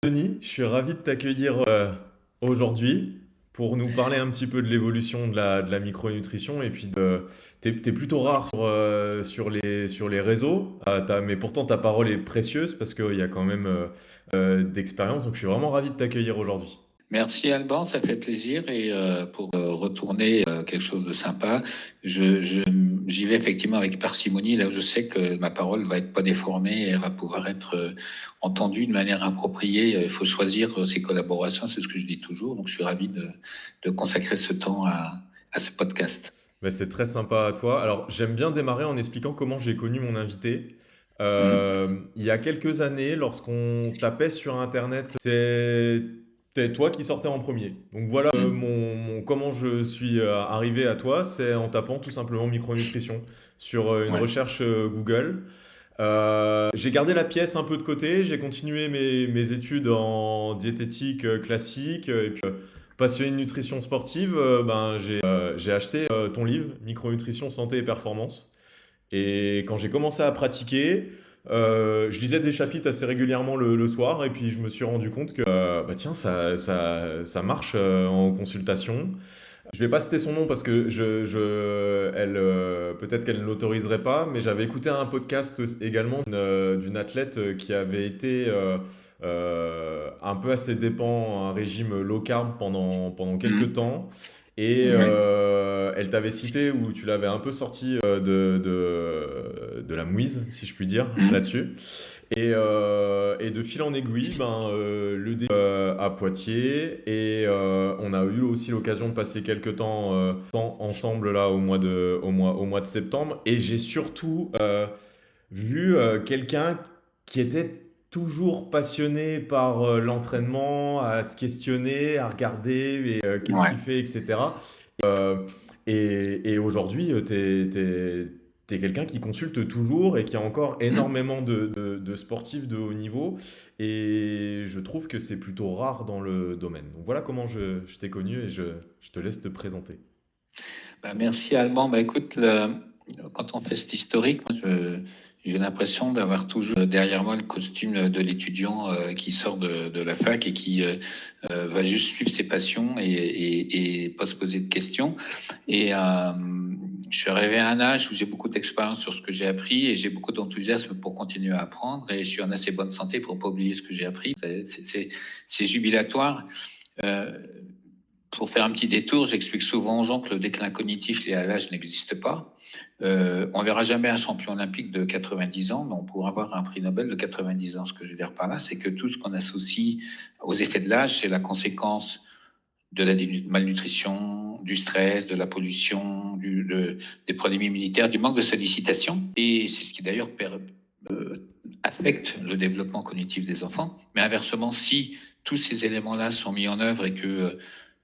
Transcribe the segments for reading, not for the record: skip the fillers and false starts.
Denis, je suis ravi de t'accueillir aujourd'hui pour nous parler un petit peu de l'évolution de la micronutrition et puis t'es plutôt rare sur les réseaux, mais pourtant ta parole est précieuse parce qu'il y a quand même d'expérience, donc je suis vraiment ravi de t'accueillir aujourd'hui. Merci Alban, ça fait plaisir et pour retourner quelque chose de sympa, j'y vais effectivement avec parcimonie là où je sais que ma parole va être pas déformée et elle va pouvoir être entendue de manière appropriée. Il faut choisir ses collaborations, c'est ce que je dis toujours. Donc je suis ravi de consacrer ce temps à ce podcast. Ben, c'est très sympa à toi. Alors, j'aime bien démarrer en expliquant comment j'ai connu mon invité. Mhm. Il y a quelques années, lorsqu'on tapait sur Internet, c'était toi qui sortais en premier. Donc voilà, Mhm. comment je suis arrivé à toi, c'est en tapant tout simplement micronutrition sur une Ouais. recherche Google. J'ai gardé la pièce un peu de côté, j'ai continué mes études en diététique classique, et puis passionné de nutrition sportive, j'ai acheté ton livre, Micronutrition, santé et performance. Et quand j'ai commencé à pratiquer, je lisais des chapitres assez régulièrement le soir, et puis je me suis rendu compte que bah tiens, ça marche en consultation. Je vais pas citer son nom parce que peut-être qu'elle ne l'autoriserait pas, mais j'avais écouté un podcast également d'une athlète qui avait été un peu à ses dépens, un régime low carb pendant quelques Mhm. temps. Et Ouais. elle t'avait cité, ou tu l'avais un peu sorti de la mouise, si je puis dire, Mhm. là-dessus. Et de fil en aiguille, à Poitiers, et on a eu aussi l'occasion de passer quelques temps ensemble là au mois de septembre. Et j'ai surtout vu quelqu'un qui était toujours passionné par l'entraînement, à se questionner, à regarder et, qu'est-ce Ouais. qu'il fait, etc. Euh, et aujourd'hui, t'es quelqu'un qui consulte toujours et qui a encore Mhm. énormément de sportifs de haut niveau. Et je trouve que c'est plutôt rare dans le domaine. Donc voilà comment je t'ai connu, et je te laisse te présenter. Bah, merci Alban. Bah, écoute, quand on fait cet historique, j'ai l'impression d'avoir toujours derrière moi le costume de l'étudiant qui sort de la fac et qui va juste suivre ses passions et pas se poser de questions. Et je suis arrivé à un âge où j'ai beaucoup d'expérience sur ce que j'ai appris et j'ai beaucoup d'enthousiasme pour continuer à apprendre, et je suis en assez bonne santé pour pas oublier ce que j'ai appris. C'est jubilatoire. Euh, pour faire un petit détour, j'explique souvent aux gens que le déclin cognitif lié à l'âge n'existe pas. On verra jamais un champion olympique de 90 ans, mais on pourra avoir un prix Nobel de 90 ans. Ce que je veux dire par là, c'est que tout ce qu'on associe aux effets de l'âge, c'est la conséquence de la malnutrition, du stress, de la pollution, des problèmes immunitaires, du manque de sollicitation. Et c'est ce qui d'ailleurs affecte le développement cognitif des enfants. Mais inversement, si tous ces éléments-là sont mis en œuvre et que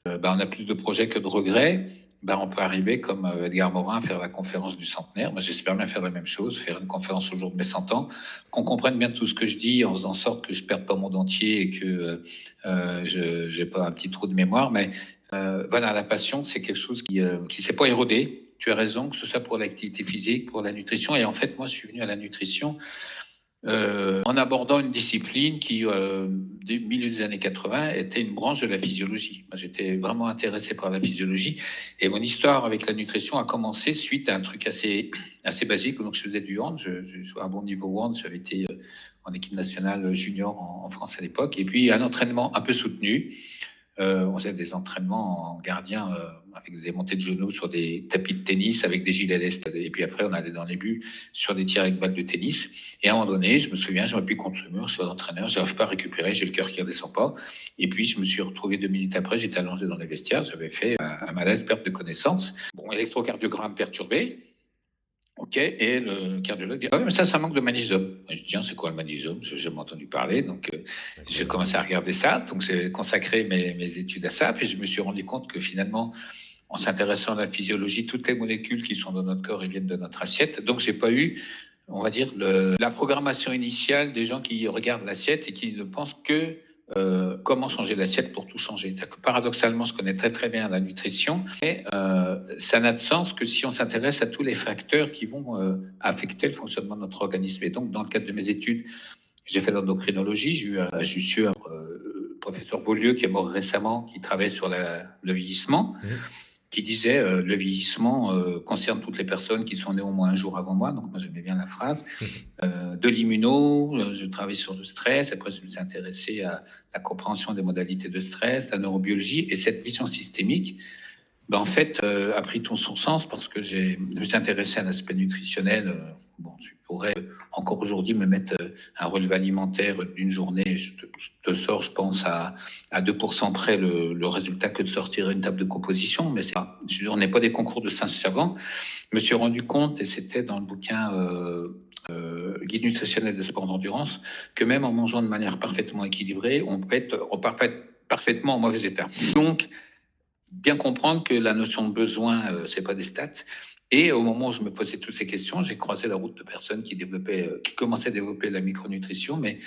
on a plus de projets que de regrets, on peut arriver, comme Edgar Morin, à faire la conférence du centenaire. Moi, j'espère bien faire la même chose, faire une conférence au jour de mes 100 ans, qu'on comprenne bien tout ce que je dis en faisant en sorte que je ne perde pas mon dentier et que je n'ai pas un petit trou de mémoire. Mais voilà, la passion, c'est quelque chose qui ne s'est pas érodé. Tu as raison, que ce soit pour l'activité physique, pour la nutrition. Et en fait, moi, je suis venu à la nutrition en abordant une discipline qui, dès le milieu des années 80, était une branche de la physiologie. Moi, j'étais vraiment intéressé par la physiologie, et mon histoire avec la nutrition a commencé suite à un truc assez basique. Donc, je faisais du hand, je jouais à un bon niveau hand, j'avais été en équipe nationale junior en France à l'époque, et puis un entraînement un peu soutenu. On faisait des entraînements en gardien avec des montées de genoux sur des tapis de tennis avec des gilets d'est. Et puis après, on allait dans les buts sur des tirs avec balles de tennis. Et à un moment donné, je me souviens, je m'appuie contre le mur, je suis l'entraîneur, je n'arrive pas à récupérer, j'ai le cœur qui ne redescend pas. Et puis, je me suis retrouvé 2 minutes après, j'étais allongé dans les vestiaires, j'avais fait un malaise, perte de connaissance. Bon, électrocardiogramme perturbé. OK, et le cardiologue dit: ah oui, mais ça manque de magnésium. Et je dis: tiens, c'est quoi le magnésium? Je n'ai jamais entendu parler. Donc, j'ai Incroyable. commencé à regarder ça. Donc, j'ai consacré mes études à ça. Puis, je me suis rendu compte que finalement, en s'intéressant à la physiologie, toutes les molécules qui sont dans notre corps, elles viennent de notre assiette. Donc, j'ai pas eu, on va dire, la programmation initiale des gens qui regardent l'assiette et qui ne pensent que comment changer l'assiette pour tout changer. C'est-à-dire que paradoxalement, je connais très très bien la nutrition, mais ça n'a de sens que si on s'intéresse à tous les facteurs qui vont affecter le fonctionnement de notre organisme. Et donc, dans le cadre de mes études, j'ai fait l'endocrinologie, j'ai eu à Jussieu professeur Beaulieu, qui est mort récemment, qui travaille sur le vieillissement, qui disait le vieillissement concerne toutes les personnes qui sont nées au moins un jour avant moi. Donc moi j'aimais bien la phrase. De l'immuno, je travaille sur le stress. Après je me suis intéressé à la compréhension des modalités de stress, la neurobiologie, et cette vision systémique, ben, en fait, a pris tout son sens parce que je me suis intéressé à l'aspect nutritionnel. Bon, tu pourrais encore aujourd'hui me mettre un relevé alimentaire d'une journée. Je te sors, je pense, à 2% près le résultat que de sortir une table de composition. Mais on n'est pas des concours de singes savants. Je me suis rendu compte, et c'était dans le bouquin Guide nutritionnel des sports d'endurance, que même en mangeant de manière parfaitement équilibrée, on peut être parfaitement en mauvais état. Donc, bien comprendre que la notion de besoin, c'est pas des stats. Et au moment où je me posais toutes ces questions, j'ai croisé la route de personnes qui commençaient à développer la micronutrition, mais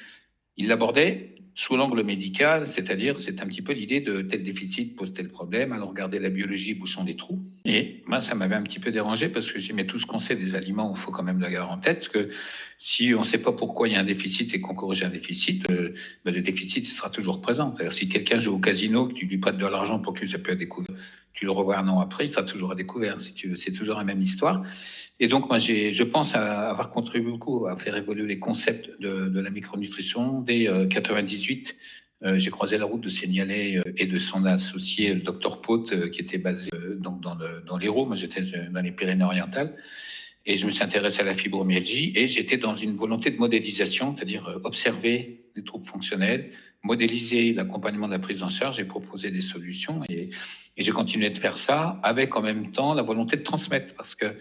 ils l'abordaient sous l'angle médical, c'est-à-dire c'est un petit peu l'idée de tel déficit pose tel problème, alors regarder la biologie, bouchons des trous. Et moi, ça m'avait un petit peu dérangé parce que j'ai mais tout ce qu'on sait des aliments, il faut quand même le garder en tête, parce que si on ne sait pas pourquoi il y a un déficit et qu'on corrige un déficit, ben le déficit sera toujours présent. C'est-à-dire si quelqu'un joue au casino, que tu lui prêtes de l'argent pour qu'il se puisse découvrir, tu le revois un an après, il sera toujours à découvert. Si tu veux, c'est toujours la même histoire. Et donc, moi, je pense avoir contribué beaucoup à faire évoluer les concepts de la micronutrition. Dès 98, j'ai croisé la route de Seignalais et de son associé, le docteur Pote, qui était basé donc dans l'Hérault. Moi, j'étais dans les Pyrénées-Orientales. Et je me suis intéressé à la fibromyalgie et j'étais dans une volonté de modélisation, c'est-à-dire observer les troubles fonctionnels, modéliser l'accompagnement de la prise en charge et proposer des solutions. Et j'ai continué de faire ça avec en même temps la volonté de transmettre parce que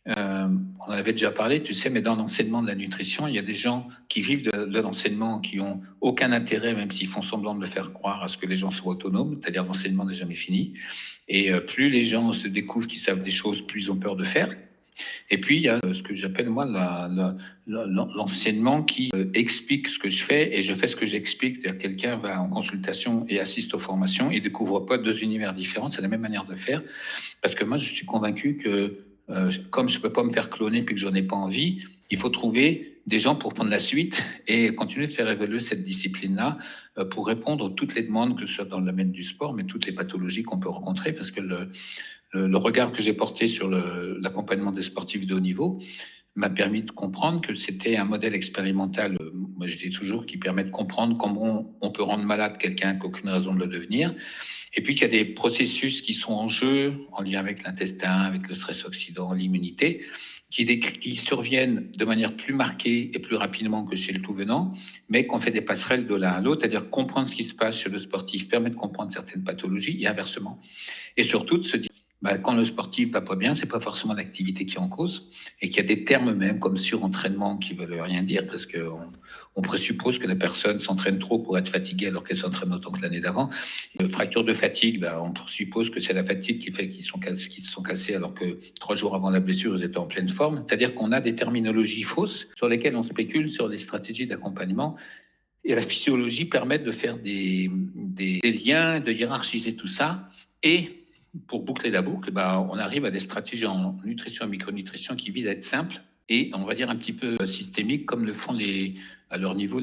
on en avait déjà parlé, tu sais, mais dans l'enseignement de la nutrition, il y a des gens qui vivent de l'enseignement, qui ont aucun intérêt, même s'ils font semblant de le faire croire, à ce que les gens soient autonomes, c'est-à-dire l'enseignement n'est jamais fini. Et plus les gens se découvrent qu'ils savent des choses, plus ils ont peur de faire. Et puis, il y a ce que j'appelle, moi, l'enseignement qui explique ce que je fais et je fais ce que j'explique. C'est-à-dire quelqu'un va en consultation et assiste aux formations, il ne découvre pas deux univers différents, c'est la même manière de faire. Parce que moi, je suis convaincu que comme je ne peux pas me faire cloner puis que je n'en ai pas envie, il faut trouver des gens pour prendre la suite et continuer de faire évoluer cette discipline-là pour répondre à toutes les demandes, que ce soit dans le domaine du sport, mais toutes les pathologies qu'on peut rencontrer, parce que le regard que j'ai porté sur l'accompagnement des sportifs de haut niveau m'a permis de comprendre que c'était un modèle expérimental, moi je dis toujours, qui permet de comprendre comment on peut rendre malade quelqu'un qui n'a aucune raison de le devenir. Et puis qu'il y a des processus qui sont en jeu, en lien avec l'intestin, avec le stress oxydant, l'immunité, qui surviennent de manière plus marquée et plus rapidement que chez le tout venant, mais qu'on fait des passerelles de l'un à l'autre, c'est-à-dire comprendre ce qui se passe chez le sportif permet de comprendre certaines pathologies et inversement. Et surtout de se dire, quand le sportif va pas bien, c'est pas forcément l'activité qui est en cause, et qu'il y a des termes même comme surentraînement qui veulent rien dire, parce qu'on présuppose que la personne s'entraîne trop pour être fatiguée alors qu'elle s'entraîne autant que l'année d'avant. Fracture de fatigue, on présuppose que c'est la fatigue qui fait qu'ils se sont cassés alors que 3 jours avant la blessure, ils étaient en pleine forme. C'est-à-dire qu'on a des terminologies fausses sur lesquelles on spécule sur les stratégies d'accompagnement. Et la physiologie permet de faire des liens, de hiérarchiser tout ça. Et pour boucler la boucle, on arrive à des stratégies en nutrition et micronutrition qui visent à être simples et, on va dire, un petit peu systémiques, comme le font à leur niveau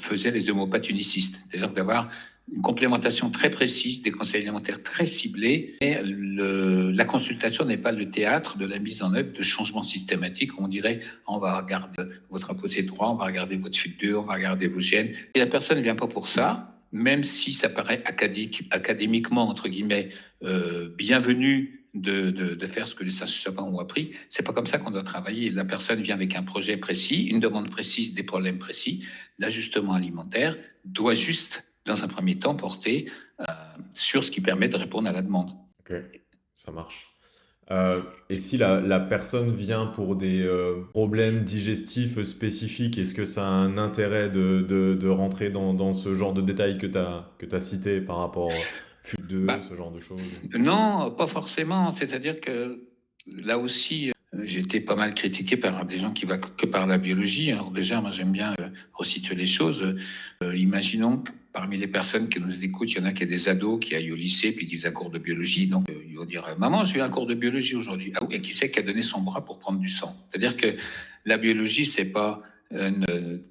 faisaient les homopathes unicistes. C'est-à-dire d'avoir une complémentation très précise, des conseils alimentaires très ciblés. Et la consultation n'est pas le théâtre de la mise en œuvre de changements systématiques. On dirait, on va regarder votre ApoC3, on va regarder votre FUT2, on va regarder vos gènes. Et la personne ne vient pas pour ça. Même si ça paraît académiquement, entre guillemets, bienvenu de faire ce que les sages-savants ont appris, c'est pas comme ça qu'on doit travailler. La personne vient avec un projet précis, une demande précise, des problèmes précis. L'ajustement alimentaire doit juste, dans un premier temps, porter sur ce qui permet de répondre à la demande. Ok, ça marche. Et si la personne vient pour des problèmes digestifs spécifiques, est-ce que ça a un intérêt de rentrer dans ce genre de détails que tu as cité par rapport FUT2, ce genre de choses? Non, pas forcément. C'est-à-dire que là aussi, j'ai été pas mal critiqué par des gens qui ne vont que par la biologie. Alors déjà, moi j'aime bien resituer les choses. Imaginons que parmi les personnes qui nous écoutent, il y en a qui ont des ados qui aillent au lycée puis qui disent un cours de biologie. Donc ils vont dire « Maman, j'ai eu un cours de biologie aujourd'hui. » Ah oui, et qui c'est qui a donné son bras pour prendre du sang? C'est-à-dire que la biologie, c'est pas une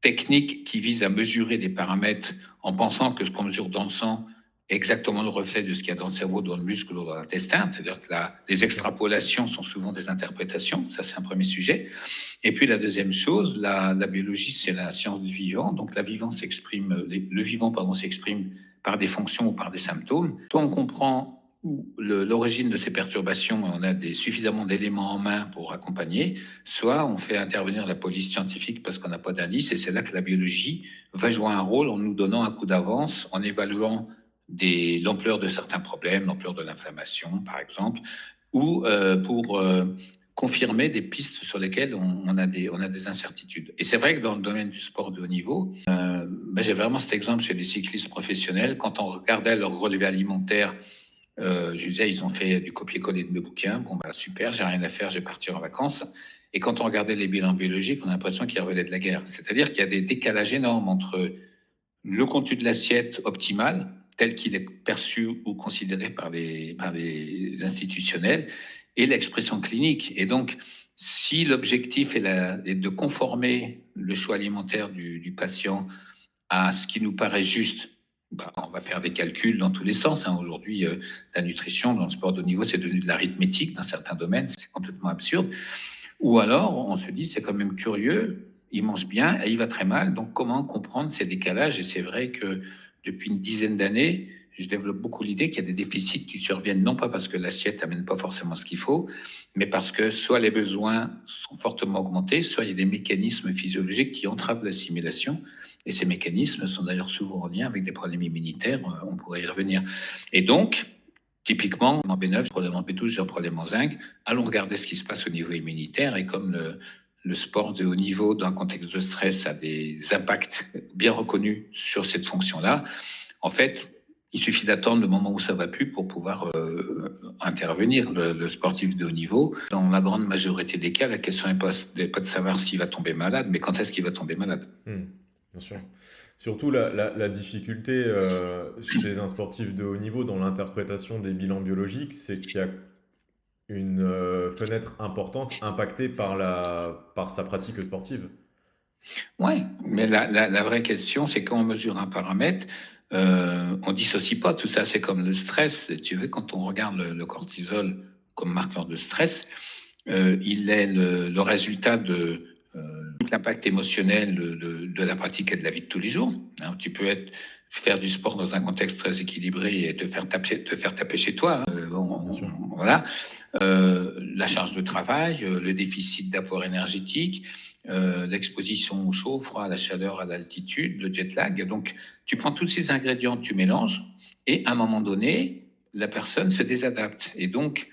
technique qui vise à mesurer des paramètres en pensant que ce qu'on mesure dans le sang est exactement le reflet de ce qu'il y a dans le cerveau, dans le muscle ou dans l'intestin. C'est-à-dire que les Bien sûr. extrapolations sont souvent des interprétations. Ça, c'est un premier sujet. Et puis la deuxième chose, la biologie, c'est la science du vivant. Donc le vivant s'exprime par des fonctions ou par des symptômes. Soit on comprend l'origine de ces perturbations, on a suffisamment d'éléments en main pour accompagner, soit on fait intervenir la police scientifique parce qu'on n'a pas d'indice, et c'est là que la biologie va jouer un rôle en nous donnant un coup d'avance, en évaluant l'ampleur de certains problèmes, l'ampleur de l'inflammation, par exemple, ou pour confirmer des pistes sur lesquelles on a des incertitudes. Et c'est vrai que dans le domaine du sport de haut niveau, j'ai vraiment cet exemple chez les cyclistes professionnels. Quand on regardait leur relevé alimentaire, je disais, ils ont fait du copier-coller de mes bouquins. Bon, super, j'ai rien à faire, je vais partir en vacances. Et quand on regardait les bilans biologiques, on a l'impression qu'ils revenaient de la guerre. C'est-à-dire qu'il y a des décalages énormes entre le contenu de l'assiette optimal, tel qu'il est perçu ou considéré par les institutionnels, et l'expression clinique. Et donc, si l'objectif est de conformer le choix alimentaire du patient à ce qui nous paraît juste, on va faire des calculs dans tous les sens. Aujourd'hui, la nutrition dans le sport de haut niveau, c'est devenu de l'arithmétique dans certains domaines, c'est complètement absurde. Ou alors, on se dit, c'est quand même curieux, il mange bien et il va très mal, donc comment comprendre ces décalages? Et c'est vrai que depuis une dizaine d'années, je développe beaucoup l'idée qu'il y a des déficits qui surviennent, non pas parce que l'assiette n'amène pas forcément ce qu'il faut, mais parce que soit les besoins sont fortement augmentés, soit il y a des mécanismes physiologiques qui entravent l'assimilation. Et ces mécanismes sont d'ailleurs souvent en lien avec des problèmes immunitaires, on pourrait y revenir. Et donc, typiquement, en B9, problème en B12, j'ai un problème en zinc, allons regarder ce qui se passe au niveau immunitaire. Et comme le sport de haut niveau, dans un contexte de stress, a des impacts bien reconnus sur cette fonction-là, en fait, il suffit d'attendre le moment où ça va plus pour pouvoir intervenir. Le sportif de haut niveau, dans la grande majorité des cas, la question n'est pas de savoir s'il va tomber malade, mais quand est-ce qu'il va tomber malade. Bien sûr. Surtout la difficulté chez un sportif de haut niveau dans l'interprétation des bilans biologiques, c'est qu'il y a une fenêtre importante impactée par sa pratique sportive. Oui, mais la vraie question, c'est quand on mesure un paramètre, on dissocie pas tout ça. C'est comme le stress. Tu vois, quand on regarde le cortisol comme marqueur de stress, il est le résultat de l'impact émotionnel de la pratique et de la vie de tous les jours. Hein, tu peux faire du sport dans un contexte très équilibré et te faire taper chez toi. Bien sûr. Voilà. La charge de travail, le déficit d'apport énergétique, l'exposition au chaud, au froid, à la chaleur, à l'altitude, le jet lag. Donc, tu prends tous ces ingrédients, tu mélanges, et à un moment donné, la personne se désadapte. Et donc,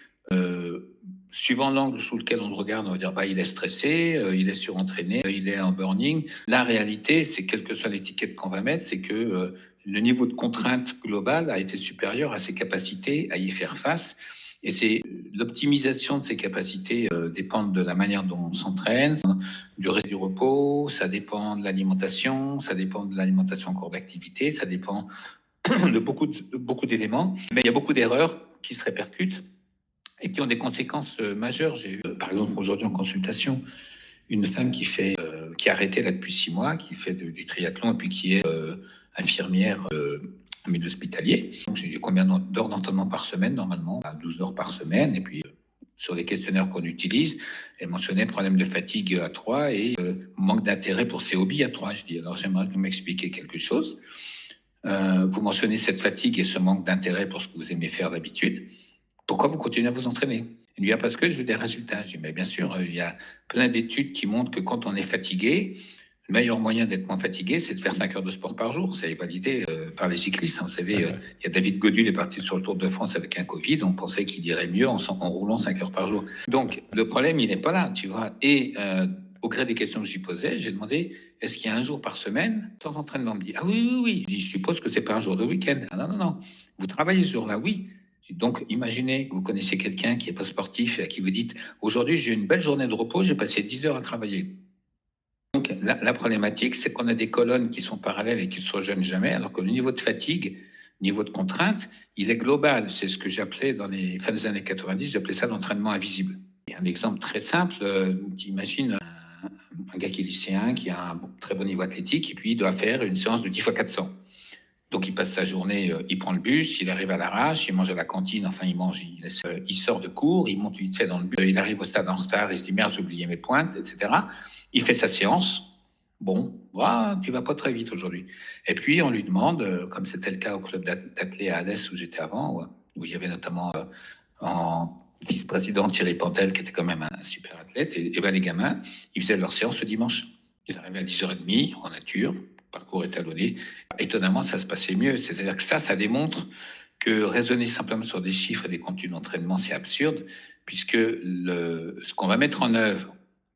suivant l'angle sous lequel on le regarde, on va dire il est stressé, il est surentraîné, il est en burning. La réalité, c'est quelle que soit l'étiquette qu'on va mettre, c'est que le niveau de contrainte globale a été supérieur à ses capacités à y faire face. Et c'est l'optimisation de ces capacités dépend de la manière dont on s'entraîne, du reste du repos, ça dépend de l'alimentation, ça dépend de l'alimentation en cours d'activité, ça dépend de beaucoup d'éléments. Mais il y a beaucoup d'erreurs qui se répercutent et qui ont des conséquences majeures. J'ai eu, par exemple, aujourd'hui en consultation, une femme qui a arrêté là depuis 6 mois, qui fait du triathlon et puis qui est infirmière en milieu hospitalier. Donc, j'ai dit combien d'heures d'entraînement par semaine, normalement, 12 heures par semaine. Et puis, sur les questionnaires qu'on utilise, elle mentionnait problème de fatigue à 3 et manque d'intérêt pour ses hobbies à 3. Je dis, alors j'aimerais que vous m'expliquiez quelque chose. Vous mentionnez cette fatigue et ce manque d'intérêt pour ce que vous aimez faire d'habitude. Pourquoi vous continuez à vous entraîner? Il me dit, parce que je veux des résultats. Je dis, mais bien sûr, il y a plein d'études qui montrent que quand on est fatigué, le meilleur moyen d'être moins fatigué, c'est de faire 5 heures de sport par jour. Ça est validé par les cyclistes. Vous savez, il y a David Godul est parti sur le Tour de France avec un Covid. On pensait qu'il irait mieux en roulant 5 heures par jour. Donc, le problème, il n'est pas là, tu vois. Et au gré des questions que j'y posais, j'ai demandé, est-ce qu'il y a un jour par semaine sans entraînement? On me dit, ah oui. Je dis, je suppose que c'est pas un jour de week-end. Ah non. Vous travaillez ce jour-là, oui. Donc, imaginez que vous connaissez quelqu'un qui n'est pas sportif et à qui vous dites « Aujourd'hui, j'ai eu une belle journée de repos, j'ai passé 10 heures à travailler. » Donc, la problématique, c'est qu'on a des colonnes qui sont parallèles et qui ne se rejoignent jamais, alors que le niveau de fatigue, niveau de contrainte, il est global. C'est ce que j'appelais dans les fins des années 90, j'appelais ça l'entraînement invisible. Et un exemple très simple, imagine un gars qui est lycéen, qui a un très bon niveau athlétique, et puis il doit faire une séance de 10 x 400. Donc, il passe sa journée, il prend le bus, il arrive à l'arrache, il mange à la cantine, enfin, il mange, il sort de cours, il monte vite fait dans le bus, il arrive au stade en retard, il se dit merde, j'ai oublié mes pointes, etc. Il fait sa séance. Bon, tu vas pas très vite aujourd'hui. Et puis, on lui demande, comme c'était le cas au club d'athlé à Alès où j'étais avant, où il y avait notamment en vice-président Thierry Pantel, qui était quand même un super athlète, et ben les gamins, ils faisaient leur séance le dimanche. Ils arrivaient à 10h30 en nature, parcours étalonné. Étonnamment, ça se passait mieux. C'est-à-dire que ça démontre que raisonner simplement sur des chiffres et des contenus d'entraînement, c'est absurde, puisque ce qu'on va mettre en œuvre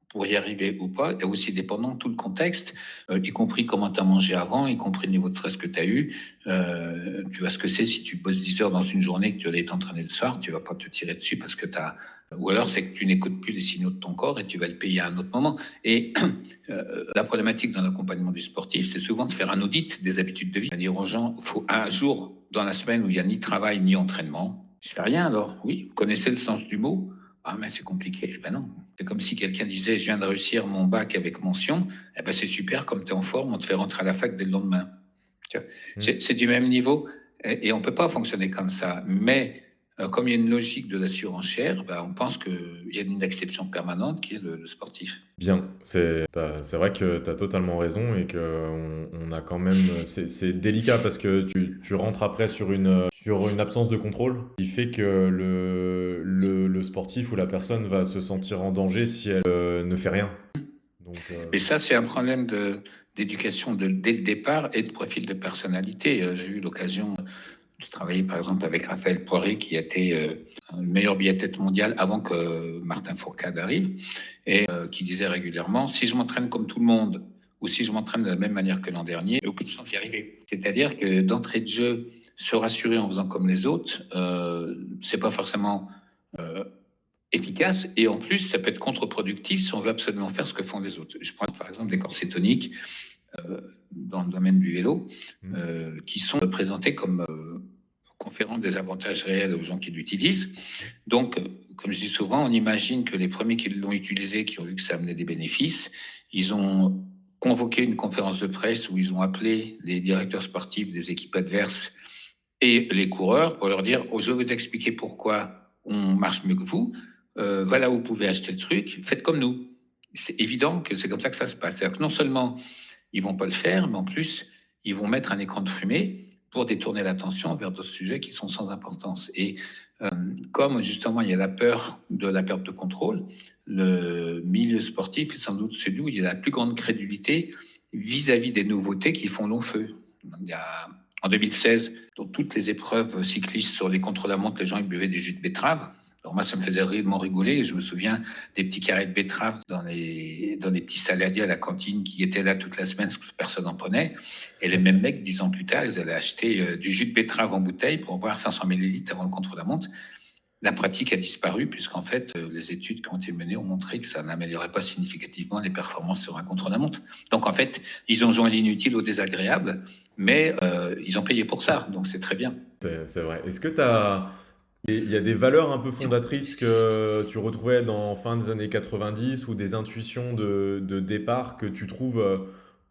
pour y arriver ou pas est aussi dépendant de tout le contexte, y compris comment tu as mangé avant, y compris le niveau de stress que tu as eu. Tu vois ce que c'est si tu bosses 10 heures dans une journée, que tu allais t'entraîner le soir, tu vas pas te tirer dessus parce que tu as... Ou alors c'est que tu n'écoutes plus les signaux de ton corps et tu vas le payer à un autre moment. Et la problématique dans l'accompagnement du sportif, c'est souvent de faire un audit des habitudes de vie. Dire aux gens, il faut un jour dans la semaine où il n'y a ni travail ni entraînement. Je fais rien alors. Oui, vous connaissez le sens du mot? Ah, mais c'est compliqué. Ben non. C'est comme si quelqu'un disait, je viens de réussir mon bac avec mention. Eh ben c'est super, comme tu es en forme, on te fait rentrer à la fac dès le lendemain. C'est du même niveau et on ne peut pas fonctionner comme ça. Mais comme il y a une logique de la surenchère, on pense qu'il y a une exception permanente qui est le sportif. Bien, c'est vrai que tu as totalement raison et qu'on a quand même... C'est délicat parce que tu rentres après sur une absence de contrôle qui fait que le sportif ou la personne va se sentir en danger si elle ne fait rien. Donc, Mais ça, c'est un problème d'éducation dès le départ et de profil de personnalité. J'ai eu l'occasion de travailler par exemple avec Raphaël Poiré qui était le meilleur biathlète mondial avant que Martin Fourcade arrive et qui disait régulièrement si je m'entraîne comme tout le monde ou si je m'entraîne de la même manière que l'an dernier, aucune chance d'y arriver. C'est-à-dire que d'entrée de jeu, se rassurer en faisant comme les autres, c'est pas forcément efficace et en plus ça peut être contre-productif si on veut absolument faire ce que font les autres. Je prends par exemple des corsets toniques dans le domaine du vélo qui sont présentés comme conférant des avantages réels aux gens qui l'utilisent. Donc, comme je dis souvent, on imagine que les premiers qui l'ont utilisé, qui ont vu que ça amenait des bénéfices, ils ont convoqué une conférence de presse où ils ont appelé les directeurs sportifs des équipes adverses et les coureurs pour leur dire je vais vous expliquer pourquoi on marche mieux que vous, voilà où vous pouvez acheter le truc, faites comme nous. C'est évident que c'est comme ça que ça se passe. C'est-à-dire que non seulement ils vont pas le faire, mais en plus, ils vont mettre un écran de fumée pour détourner l'attention vers d'autres sujets qui sont sans importance. Et comme justement il y a la peur de la perte de contrôle, le milieu sportif est sans doute celui où il y a la plus grande crédulité vis-à-vis des nouveautés qui font long feu. Il y a, en 2016, dans toutes les épreuves cyclistes sur les contre-la-montre, les gens ils buvaient du jus de betterave. Alors moi, ça me faisait réellement rigoler. Je me souviens des petits carrés de betterave dans les petits saladiers à la cantine qui étaient là toute la semaine parce que personne n'en prenait. Et les mêmes mecs, 10 ans plus tard, ils allaient acheter du jus de betterave en bouteille pour boire 500 millilitres avant le contre-la-montre. La pratique a disparu puisqu'en fait, les études qui ont été menées ont montré que ça n'améliorait pas significativement les performances sur un contre-la-montre. Donc en fait, ils ont joint l'inutile au désagréable, mais ils ont payé pour ça. Donc c'est très bien. c'est vrai. Est-ce que il y a des valeurs un peu fondatrices que tu retrouvais dans fin des années 90 ou des intuitions de départ que tu trouves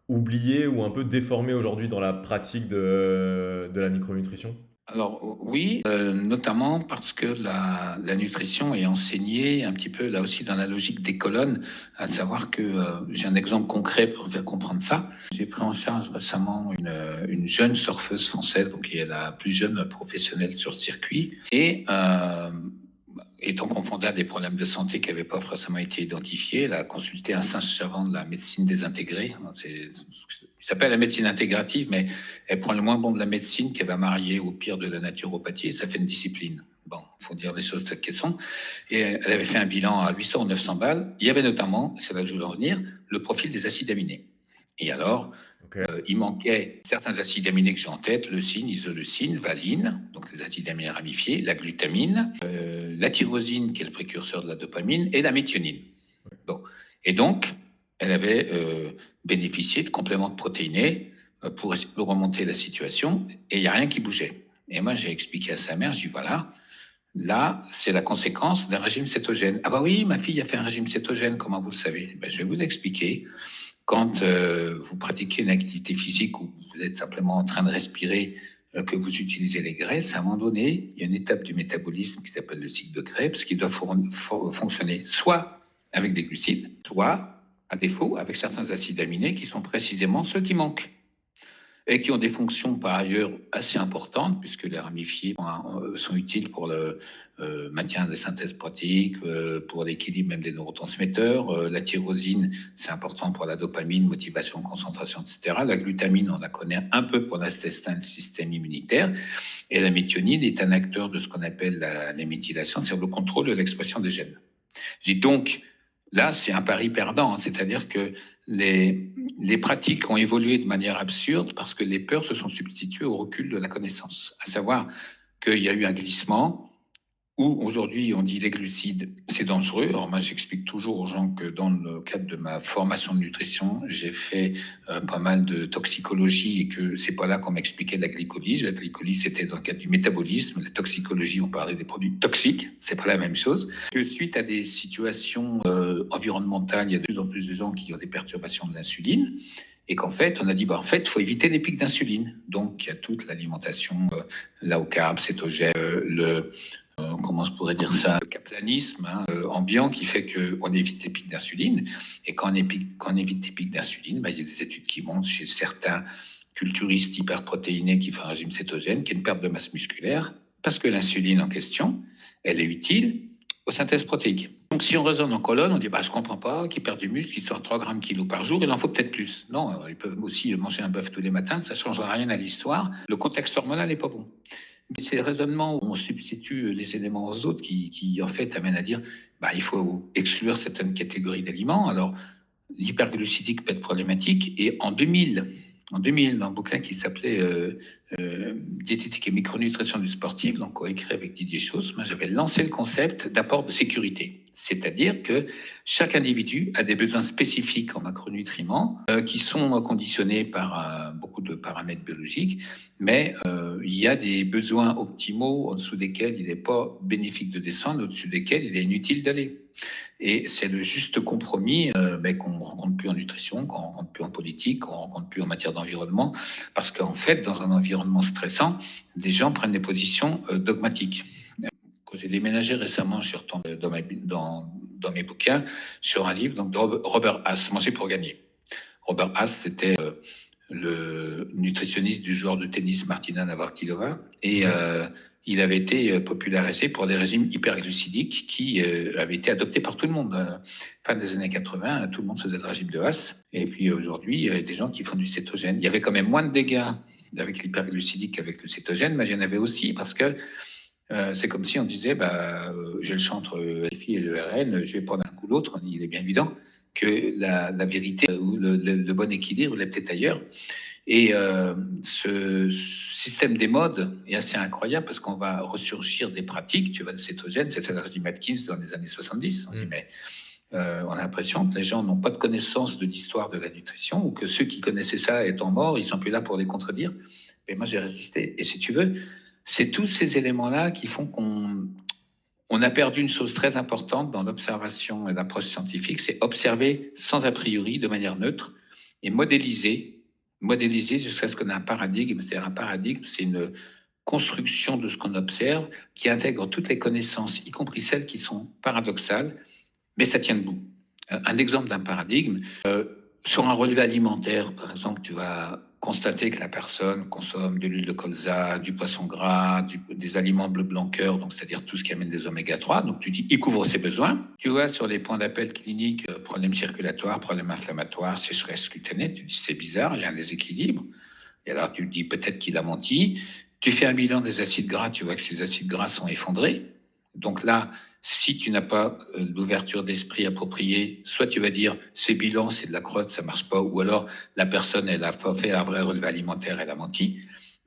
oubliées ou un peu déformées aujourd'hui dans la pratique de la micronutrition? Alors oui, notamment parce que la nutrition est enseignée un petit peu là aussi dans la logique des colonnes, à savoir que j'ai un exemple concret pour faire comprendre ça. J'ai pris en charge récemment une jeune surfeuse française, donc qui est la plus jeune professionnelle sur le circuit, et étant confrontée à des problèmes de santé qui n'avaient pas forcément été identifiés, elle a consulté un singe savant de la médecine désintégrée. Il s'appelle la médecine intégrative, mais elle prend le moins bon de la médecine qu'elle va marier au pire de la naturopathie et ça fait une discipline. Bon, il faut dire les choses telles qu'elles sont. Et elle avait fait un bilan à 800 ou 900 balles. Il y avait notamment, c'est là que je voulais en venir, le profil des acides aminés. Et alors, il manquait certains acides aminés que j'ai en tête, leucine, isoleucine, valine, donc les acides aminés ramifiés, la glutamine, la tyrosine, qui est le précurseur de la dopamine, et la méthionine. Bon. Et donc, elle avait bénéficié de compléments de protéinés pour remonter la situation, et il n'y a rien qui bougeait. Et moi, j'ai expliqué à sa mère, je dis voilà, là, c'est la conséquence d'un régime cétogène. Ah bah oui, ma fille a fait un régime cétogène, comment vous le savez? Je vais vous expliquer. quand vous pratiquez une activité physique ou vous êtes simplement en train de respirer, que vous utilisez les graisses, à un moment donné, il y a une étape du métabolisme qui s'appelle le cycle de Krebs qui doit fonctionner soit avec des glucides, soit, à défaut, avec certains acides aminés qui sont précisément ceux qui manquent et qui ont des fonctions par ailleurs assez importantes, puisque les ramifiés sont utiles pour le maintien des synthèses protéiques, pour l'équilibre même des neurotransmetteurs. La tyrosine, c'est important pour la dopamine, motivation, concentration, etc. La glutamine, on la connaît un peu pour l'intestin, le système immunitaire. Et la méthionine est un acteur de ce qu'on appelle la méthylation, c'est le contrôle de l'expression des gènes. Donc, là, c'est un pari perdant, c'est-à-dire que les pratiques ont évolué de manière absurde parce que les peurs se sont substituées au recul de la connaissance, à savoir qu'il y a eu un glissement où aujourd'hui on dit les glucides, c'est dangereux. Alors moi j'explique toujours aux gens que dans le cadre de ma formation de nutrition, j'ai fait pas mal de toxicologie et que c'est pas là qu'on m'expliquait la glycolyse. La glycolyse c'était dans le cadre du métabolisme. La toxicologie, on parlait des produits toxiques, c'est pas la même chose. Que suite à des situations environnementales, il y a de plus en plus de gens qui ont des perturbations de l'insuline. Et qu'en fait, on a dit, en fait, il faut éviter les pics d'insuline. Donc, il y a toute l'alimentation, low carb, cétogène, comment je pourrais dire ça, le caplanisme ambiant qui fait qu'on évite les pics d'insuline. Et quand on évite les pics d'insuline, il y a des études qui montrent chez certains culturistes hyperprotéinés qui font un régime cétogène qu'il y a une perte de masse musculaire parce que l'insuline en question, elle est utile aux synthèses protéiques. Donc, si on raisonne en colonne, on dit je ne comprends pas qu'ils perdent du muscle, qu'ils soient 3 grammes kilo par jour, il en faut peut-être plus. Non, ils peuvent aussi manger un bœuf tous les matins, ça ne changera rien à l'histoire. Le contexte hormonal n'est pas bon. Mais c'est le raisonnement où on substitue les éléments aux autres qui en fait, amènent à dire il faut exclure certaines catégories d'aliments. Alors, l'hyperglucidique peut être problématique. Et en 2000, dans un bouquin qui s'appelait Diététique et micronutrition du sportif, donc coécrit avec Didier Chausse, moi j'avais lancé le concept d'apport de sécurité. C'est-à-dire que chaque individu a des besoins spécifiques en macronutriments qui sont conditionnés par beaucoup de paramètres biologiques, mais il y a des besoins optimaux en dessous desquels il n'est pas bénéfique de descendre, au-dessus desquels il est inutile d'aller. Et c'est le juste compromis qu'on ne rencontre plus en nutrition, qu'on ne rencontre plus en politique, qu'on ne rencontre plus en matière d'environnement, parce qu'en fait, dans un environnement stressant, les gens prennent des positions dogmatiques. Quand j'ai déménagé récemment, je suis retourné dans mes bouquins sur un livre donc, de Robert Haas, Manger pour gagner. Robert Haas, c'était le nutritionniste du joueur de tennis Martina Navratilova, et il avait été popularisé pour des régimes hyperglucidiques qui avaient été adoptés par tout le monde. Fin des années 80, tout le monde faisait le régime de Haas. Et puis aujourd'hui, il y a des gens qui font du cétogène. Il y avait quand même moins de dégâts avec l'hyperglucidique qu'avec le cétogène, mais il y en avait aussi parce que c'est comme si on disait, j'ai le choix entre LFI et le RN, je vais prendre un coup l'autre. Il est bien évident que la vérité ou le bon équilibre, il est peut-être ailleurs. Et ce système des modes est assez incroyable parce qu'on va ressurgir des pratiques. Tu vois, le cétogène, c'était le régime Atkins dans les années 70. On dit, mais on a l'impression que les gens n'ont pas de connaissance de l'histoire de la nutrition ou que ceux qui connaissaient ça étant morts, ils sont plus là pour les contredire. Mais moi, j'ai résisté. Et si tu veux, c'est tous ces éléments-là qui font qu'on a perdu une chose très importante dans l'observation et l'approche scientifique, c'est observer sans a priori, de manière neutre, et modéliser jusqu'à ce qu'on ait un paradigme. C'est-à-dire un paradigme, c'est une construction de ce qu'on observe qui intègre toutes les connaissances, y compris celles qui sont paradoxales, mais ça tient debout. Un exemple d'un paradigme, sur un relevé alimentaire, par exemple, tu vas constater que la personne consomme de l'huile de colza, du poisson gras, des aliments bleu blanc cœur, donc c'est-à-dire tout ce qui amène des oméga 3. Donc tu dis, il couvre ses besoins. Tu vois sur les points d'appel cliniques, problème circulatoire, problème inflammatoire, sécheresse cutanée, tu dis c'est bizarre, il y a un déséquilibre. Et alors tu te dis peut-être qu'il a menti. Tu fais un bilan des acides gras, tu vois que ces acides gras sont effondrés. Donc là, si tu n'as pas l'ouverture d'esprit appropriée, soit tu vas dire ces bilans, c'est de la crotte, ça marche pas, ou alors la personne, elle a fait un vrai relevé alimentaire, elle a menti.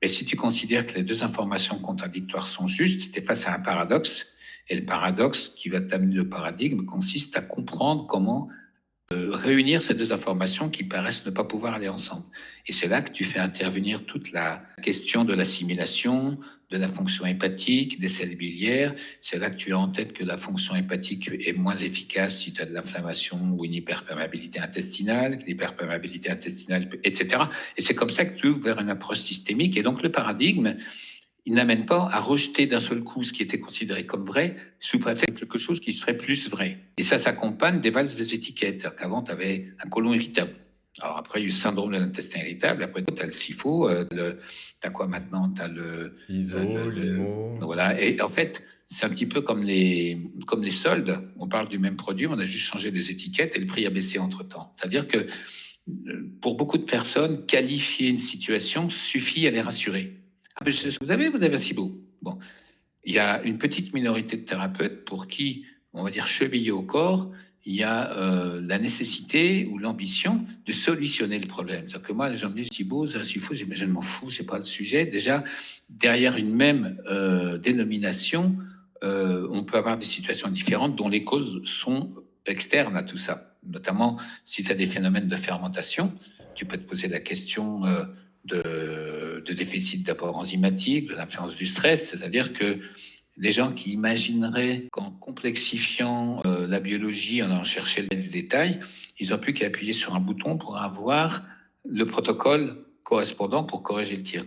Mais si tu considères que les deux informations contradictoires sont justes, tu es face à un paradoxe. Et le paradoxe qui va t'amener le paradigme consiste à comprendre comment réunir ces deux informations qui paraissent ne pas pouvoir aller ensemble. Et c'est là que tu fais intervenir toute la question de l'assimilation, de la fonction hépatique, des selles biliaires. C'est là que tu as en tête que la fonction hépatique est moins efficace si tu as de l'inflammation ou une hyperperméabilité intestinale, que l'hyperperméabilité intestinale, etc. Et c'est comme ça que tu ouvres vers une approche systémique. Et donc le paradigme, il n'amène pas à rejeter d'un seul coup ce qui était considéré comme vrai sous prétexte de quelque chose qui serait plus vrai. Et ça s'accompagne des valses des étiquettes. C'est-à-dire qu'avant, tu avais un côlon irritable. Alors après, il y a eu le syndrome de l'intestin irritable. Après, tu as le SIFO. Tu as quoi maintenant? Tu as ISO, LIMO. Voilà. Et en fait, c'est un petit peu comme les soldes. On parle du même produit, on a juste changé des étiquettes et le prix a baissé entre-temps. C'est-à-dire que pour beaucoup de personnes, qualifier une situation suffit à les rassurer. Ah, vous avez un SIBO. Bon, il y a une petite minorité de thérapeutes pour qui, on va dire, chevillé au corps, il y a la nécessité ou l'ambition de solutionner le problème. C'est-à-dire que moi, les gens me disent SIBO, c'est un SIFO, je m'en fous, c'est pas le sujet. Déjà, derrière une même dénomination, on peut avoir des situations différentes dont les causes sont externes à tout ça. Notamment, si tu as des phénomènes de fermentation, tu peux te poser la question de déficit d'abord enzymatique, de l'influence du stress, c'est-à-dire que les gens qui imagineraient qu'en complexifiant la biologie, en allant chercher du détail, ils n'ont plus qu'à appuyer sur un bouton pour avoir le protocole correspondant pour corriger le tir.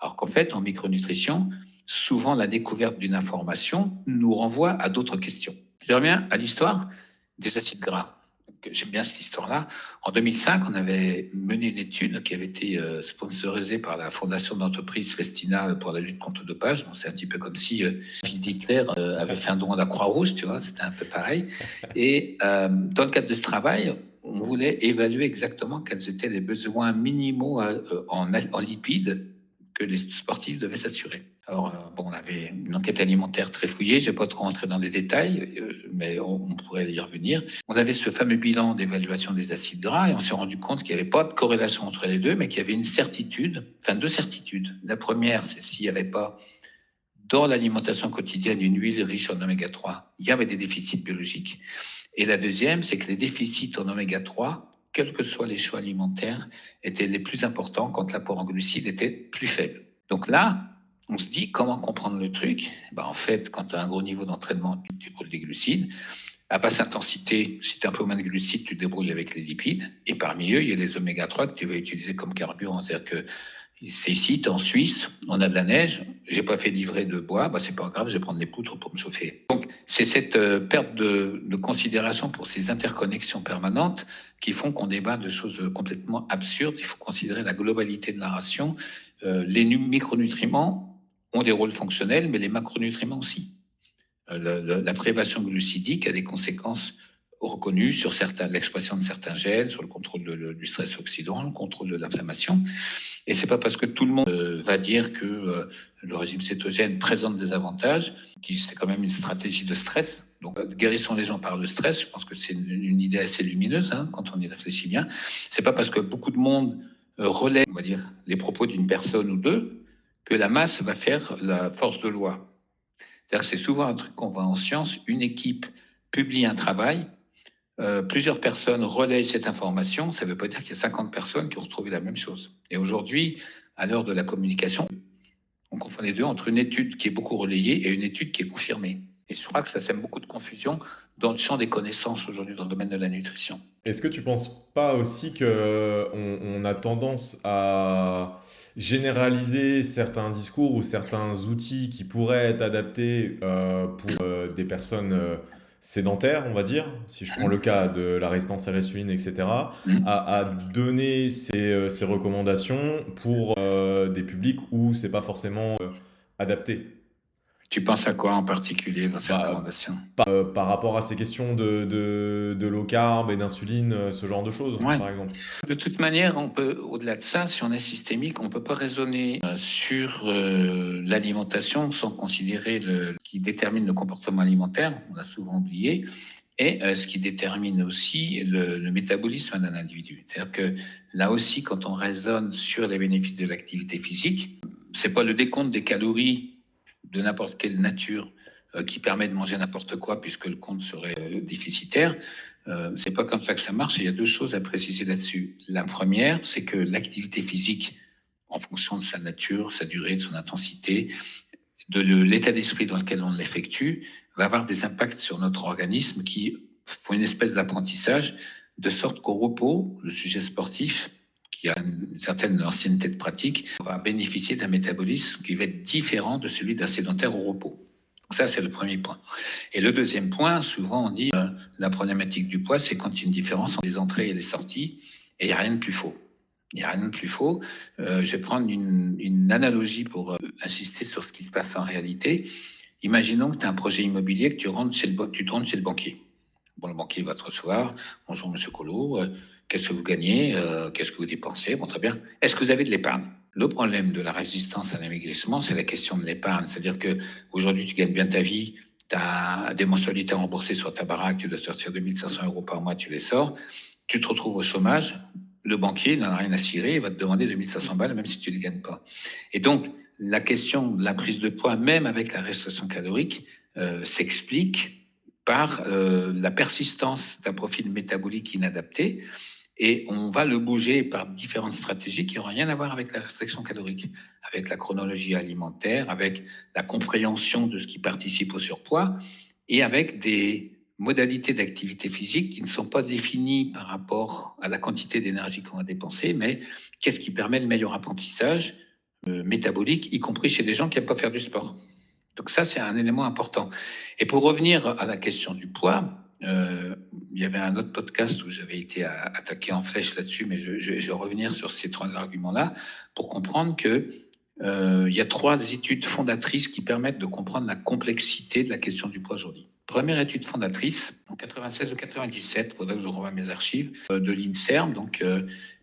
Alors qu'en fait, en micronutrition, souvent la découverte d'une information nous renvoie à d'autres questions. Je reviens à l'histoire des acides gras. J'aime bien cette histoire-là. En 2005, on avait mené une étude qui avait été sponsorisée par la fondation d'entreprise Festina pour la lutte contre le dopage. Bon, c'est un petit peu comme si Hitler avait fait un don à la Croix-Rouge, tu vois, c'était un peu pareil. Et dans le cadre de ce travail, on voulait évaluer exactement quels étaient les besoins minimaux en lipides que les sportifs devaient s'assurer. Alors, bon, on avait une enquête alimentaire très fouillée, je ne vais pas trop rentrer dans les détails, mais on pourrait y revenir. On avait ce fameux bilan d'évaluation des acides gras et on s'est rendu compte qu'il n'y avait pas de corrélation entre les deux, mais qu'il y avait une certitude, enfin deux certitudes. La première, c'est s'il n'y avait pas dans l'alimentation quotidienne une huile riche en oméga 3, il y avait des déficits biologiques. Et la deuxième, c'est que les déficits en oméga 3, quels que soient les choix alimentaires, étaient les plus importants quand l'apport en glucides était plus faible. Donc là, on se dit comment comprendre le truc. En fait, quand tu as un gros niveau d'entraînement, tu brûles des glucides. À basse intensité, si tu as un peu moins de glucides, tu te débrouilles avec les lipides. Et parmi eux, il y a les oméga 3 que tu vas utiliser comme carburant. C'est-à-dire que c'est ici, tu es en Suisse, on a de la neige, j'ai pas fait livrer de bois, c'est pas grave, je vais prendre des poutres pour me chauffer. Donc, c'est cette perte de considération pour ces interconnexions permanentes qui font qu'on débat de choses complètement absurdes. Il faut considérer la globalité de la ration. Les micronutriments ont des rôles fonctionnels, mais les macronutriments aussi. La privation glucidique a des conséquences reconnues sur l'expression de certains gènes, sur le contrôle du stress oxydant, le contrôle de l'inflammation. Et c'est pas parce que tout le monde va dire que le régime cétogène présente des avantages, c'est quand même une stratégie de stress. Donc, guérissons les gens par le stress. Je pense que c'est une idée assez lumineuse quand on y réfléchit bien. C'est pas parce que beaucoup de monde relaie, on va dire, les propos d'une personne ou deux que la masse va faire la force de loi. C'est-à-dire que c'est souvent un truc qu'on voit en science. Une équipe publie un travail, plusieurs personnes relayent cette information. Ça ne veut pas dire qu'il y a 50 personnes qui ont retrouvé la même chose. Et aujourd'hui, à l'heure de la communication, on confond les deux entre une étude qui est beaucoup relayée et une étude qui est confirmée. Et je crois que ça sème beaucoup de confusion dans le champ des connaissances aujourd'hui dans le domaine de la nutrition. Est-ce que tu ne penses pas aussi qu'on a tendance à généraliser certains discours ou certains outils qui pourraient être adaptés pour des personnes sédentaires, on va dire, si je prends le cas de la résistance à l'insuline, etc., à donner ces recommandations pour des publics où c'est pas forcément adapté? Tu penses à quoi en particulier dans ces recommandations? Par rapport à ces questions de low carb et d'insuline, ce genre de choses, par exemple. De toute manière, on peut, au-delà de ça, si on est systémique, on ne peut pas raisonner sur l'alimentation sans considérer ce qui détermine le comportement alimentaire, on l'a souvent oublié, et ce qui détermine aussi le métabolisme d'un individu. C'est-à-dire que là aussi, quand on raisonne sur les bénéfices de l'activité physique, c'est pas le décompte des calories de n'importe quelle nature qui permet de manger n'importe quoi puisque le compte serait déficitaire. C'est pas comme ça que ça marche. Il y a deux choses à préciser là-dessus. La première, c'est que l'activité physique, en fonction de sa nature, sa durée, de son intensité, de l'état d'esprit dans lequel on l'effectue, va avoir des impacts sur notre organisme qui font une espèce d'apprentissage, de sorte qu'au repos, le sujet sportif, qui a une certaine ancienneté de pratique, va bénéficier d'un métabolisme qui va être différent de celui d'un sédentaire au repos. Donc ça, c'est le premier point. Et le deuxième point, souvent on dit la problématique du poids, c'est quand il y a une différence entre les entrées et les sorties, et il n'y a rien de plus faux. Il n'y a rien de plus faux. Je vais prendre une analogie pour insister sur ce qui se passe en réalité. Imaginons que tu as un projet immobilier, que tu te rentres chez le banquier. Bon, le banquier va te recevoir. Bonjour, monsieur Collot. Qu'est-ce que vous gagnez? Qu'est-ce que vous dépensez? Bon, très bien. Est-ce que vous avez de l'épargne? Le problème de la résistance à l'amaigrissement, c'est la question de l'épargne. C'est-à-dire qu'aujourd'hui, tu gagnes bien ta vie, tu as des mensualités remboursées sur ta baraque, tu dois sortir 2500 € par mois, tu les sors. Tu te retrouves au chômage. Le banquier n'en a rien à cirer, il va te demander 2500 balles, même si tu ne les gagnes pas. Et donc, la question de la prise de poids, même avec la restriction calorique, s'explique par la persistance d'un profil métabolique inadapté. Et on va le bouger par différentes stratégies qui n'ont rien à voir avec la restriction calorique, avec la chronologie alimentaire, avec la compréhension de ce qui participe au surpoids et avec des modalités d'activité physique qui ne sont pas définies par rapport à la quantité d'énergie qu'on va dépenser, mais qu'est-ce qui permet le meilleur apprentissage métabolique, y compris chez des gens qui n'aiment pas faire du sport. Donc ça, c'est un élément important. Et pour revenir à la question du poids, il y avait un autre podcast où j'avais été attaqué en flèche là-dessus, mais je vais revenir sur ces trois arguments-là pour comprendre que il y a trois études fondatrices qui permettent de comprendre la complexité de la question du poids aujourd'hui. Première étude fondatrice, en 96 ou 97, il faudrait que je revoie mes archives, de l'INSERM, donc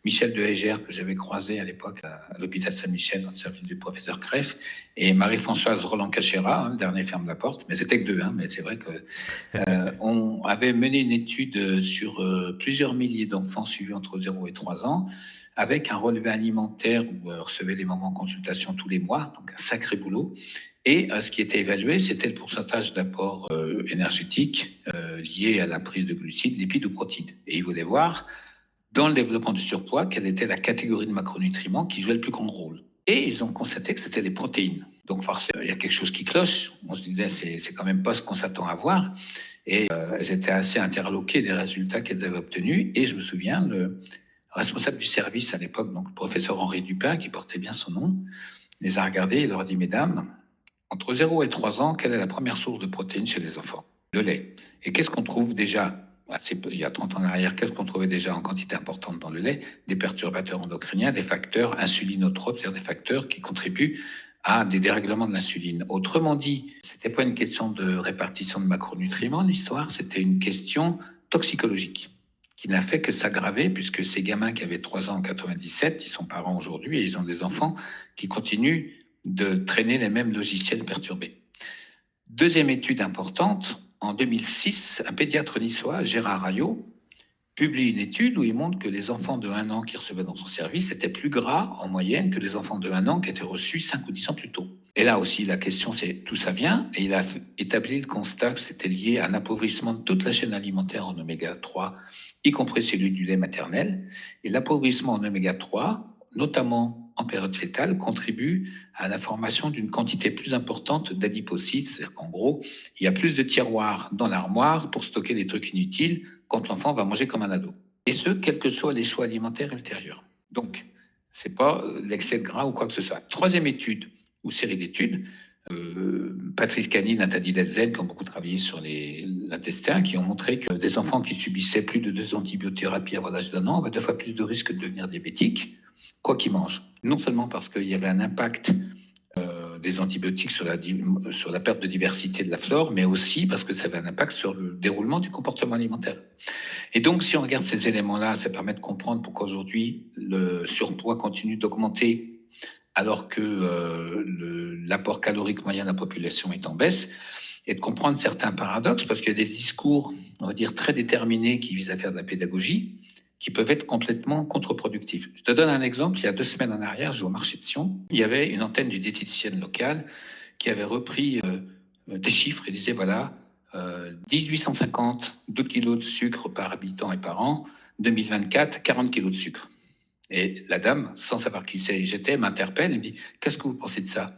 Michel de Hégère, que j'avais croisé à l'époque à l'hôpital Saint-Michel, dans le service du professeur Creff, et Marie-Françoise Roland-Cachera, le dernier ferme la porte, mais c'était que deux, mais c'est vrai qu'on avait mené une étude sur plusieurs milliers d'enfants suivis entre 0 et 3 ans, avec un relevé alimentaire où on recevait les mamans en consultation tous les mois, donc un sacré boulot. Et ce qui était évalué, c'était le pourcentage d'apport énergétique lié à la prise de glucides, lipides ou protéines. Et ils voulaient voir, dans le développement du surpoids, quelle était la catégorie de macronutriments qui jouait le plus grand rôle. Et ils ont constaté que c'était les protéines. Donc forcément, il y a quelque chose qui cloche. On se disait, c'est quand même pas ce qu'on s'attend à voir. Et elles étaient assez interloquées des résultats qu'elles avaient obtenus. Et je me souviens, le responsable du service à l'époque, donc le professeur Henri Dupin, qui portait bien son nom, les a regardés et leur a dit, mesdames, entre 0 et 3 ans, quelle est la première source de protéines chez les enfants? Le lait. Et qu'est-ce qu'on trouve déjà, il y a 30 ans en arrière, qu'est-ce qu'on trouvait déjà en quantité importante dans le lait? Des perturbateurs endocriniens, des facteurs insulinotropes, c'est-à-dire des facteurs qui contribuent à des dérèglements de l'insuline. Autrement dit, c'était pas une question de répartition de macronutriments, l'histoire, c'était une question toxicologique qui n'a fait que s'aggraver, puisque ces gamins qui avaient 3 ans en 97, ils sont parents aujourd'hui et ils ont des enfants qui continuent de traîner les mêmes logiciels perturbés. Deuxième étude importante, en 2006, un pédiatre niçois, Gérard Ayot, publie une étude où il montre que les enfants de 1 an qui recevaient dans son service étaient plus gras en moyenne que les enfants de 1 an qui étaient reçus 5 ou 10 ans plus tôt. Et là aussi, la question, c'est d'où ça vient. Et il a établi le constat que c'était lié à un appauvrissement de toute la chaîne alimentaire en oméga 3, y compris celui du lait maternel. Et l'appauvrissement en oméga 3, notamment en période fétale, contribue à la formation d'une quantité plus importante d'adipocytes. C'est-à-dire qu'en gros, il y a plus de tiroirs dans l'armoire pour stocker des trucs inutiles quand l'enfant va manger comme un ado. Et ce, quels que soient les choix alimentaires ultérieurs. Donc, ce n'est pas l'excès de gras ou quoi que ce soit. Troisième étude, ou série d'études, Patrice Cani, Nathalie Delzel, qui ont beaucoup travaillé sur l'intestin, qui ont montré que des enfants qui subissaient plus de 2 antibiothérapies avant l'âge d'1 an avaient 2 fois plus de risques de devenir diabétiques, quoi qu'ils mangent. Non seulement parce qu'il y avait un impact des antibiotiques sur la perte de diversité de la flore, mais aussi parce que ça avait un impact sur le déroulement du comportement alimentaire. Et donc, si on regarde ces éléments-là, ça permet de comprendre pourquoi aujourd'hui le surpoids continue d'augmenter alors que l'apport calorique moyen de la population est en baisse, et de comprendre certains paradoxes, parce qu'il y a des discours, on va dire, très déterminés qui visent à faire de la pédagogie, qui peuvent être complètement contre-productifs. Je te donne un exemple. Il y a 2 semaines en arrière, je vais au marché de Sion. Il y avait une antenne du diététicienne locale qui avait repris des chiffres et disait voilà, 1850, 2 kilos de sucre par habitant et par an, 2024, 40 kilos de sucre. Et la dame, sans savoir qui j'étais, m'interpelle et me dit qu'est-ce que vous pensez de ça?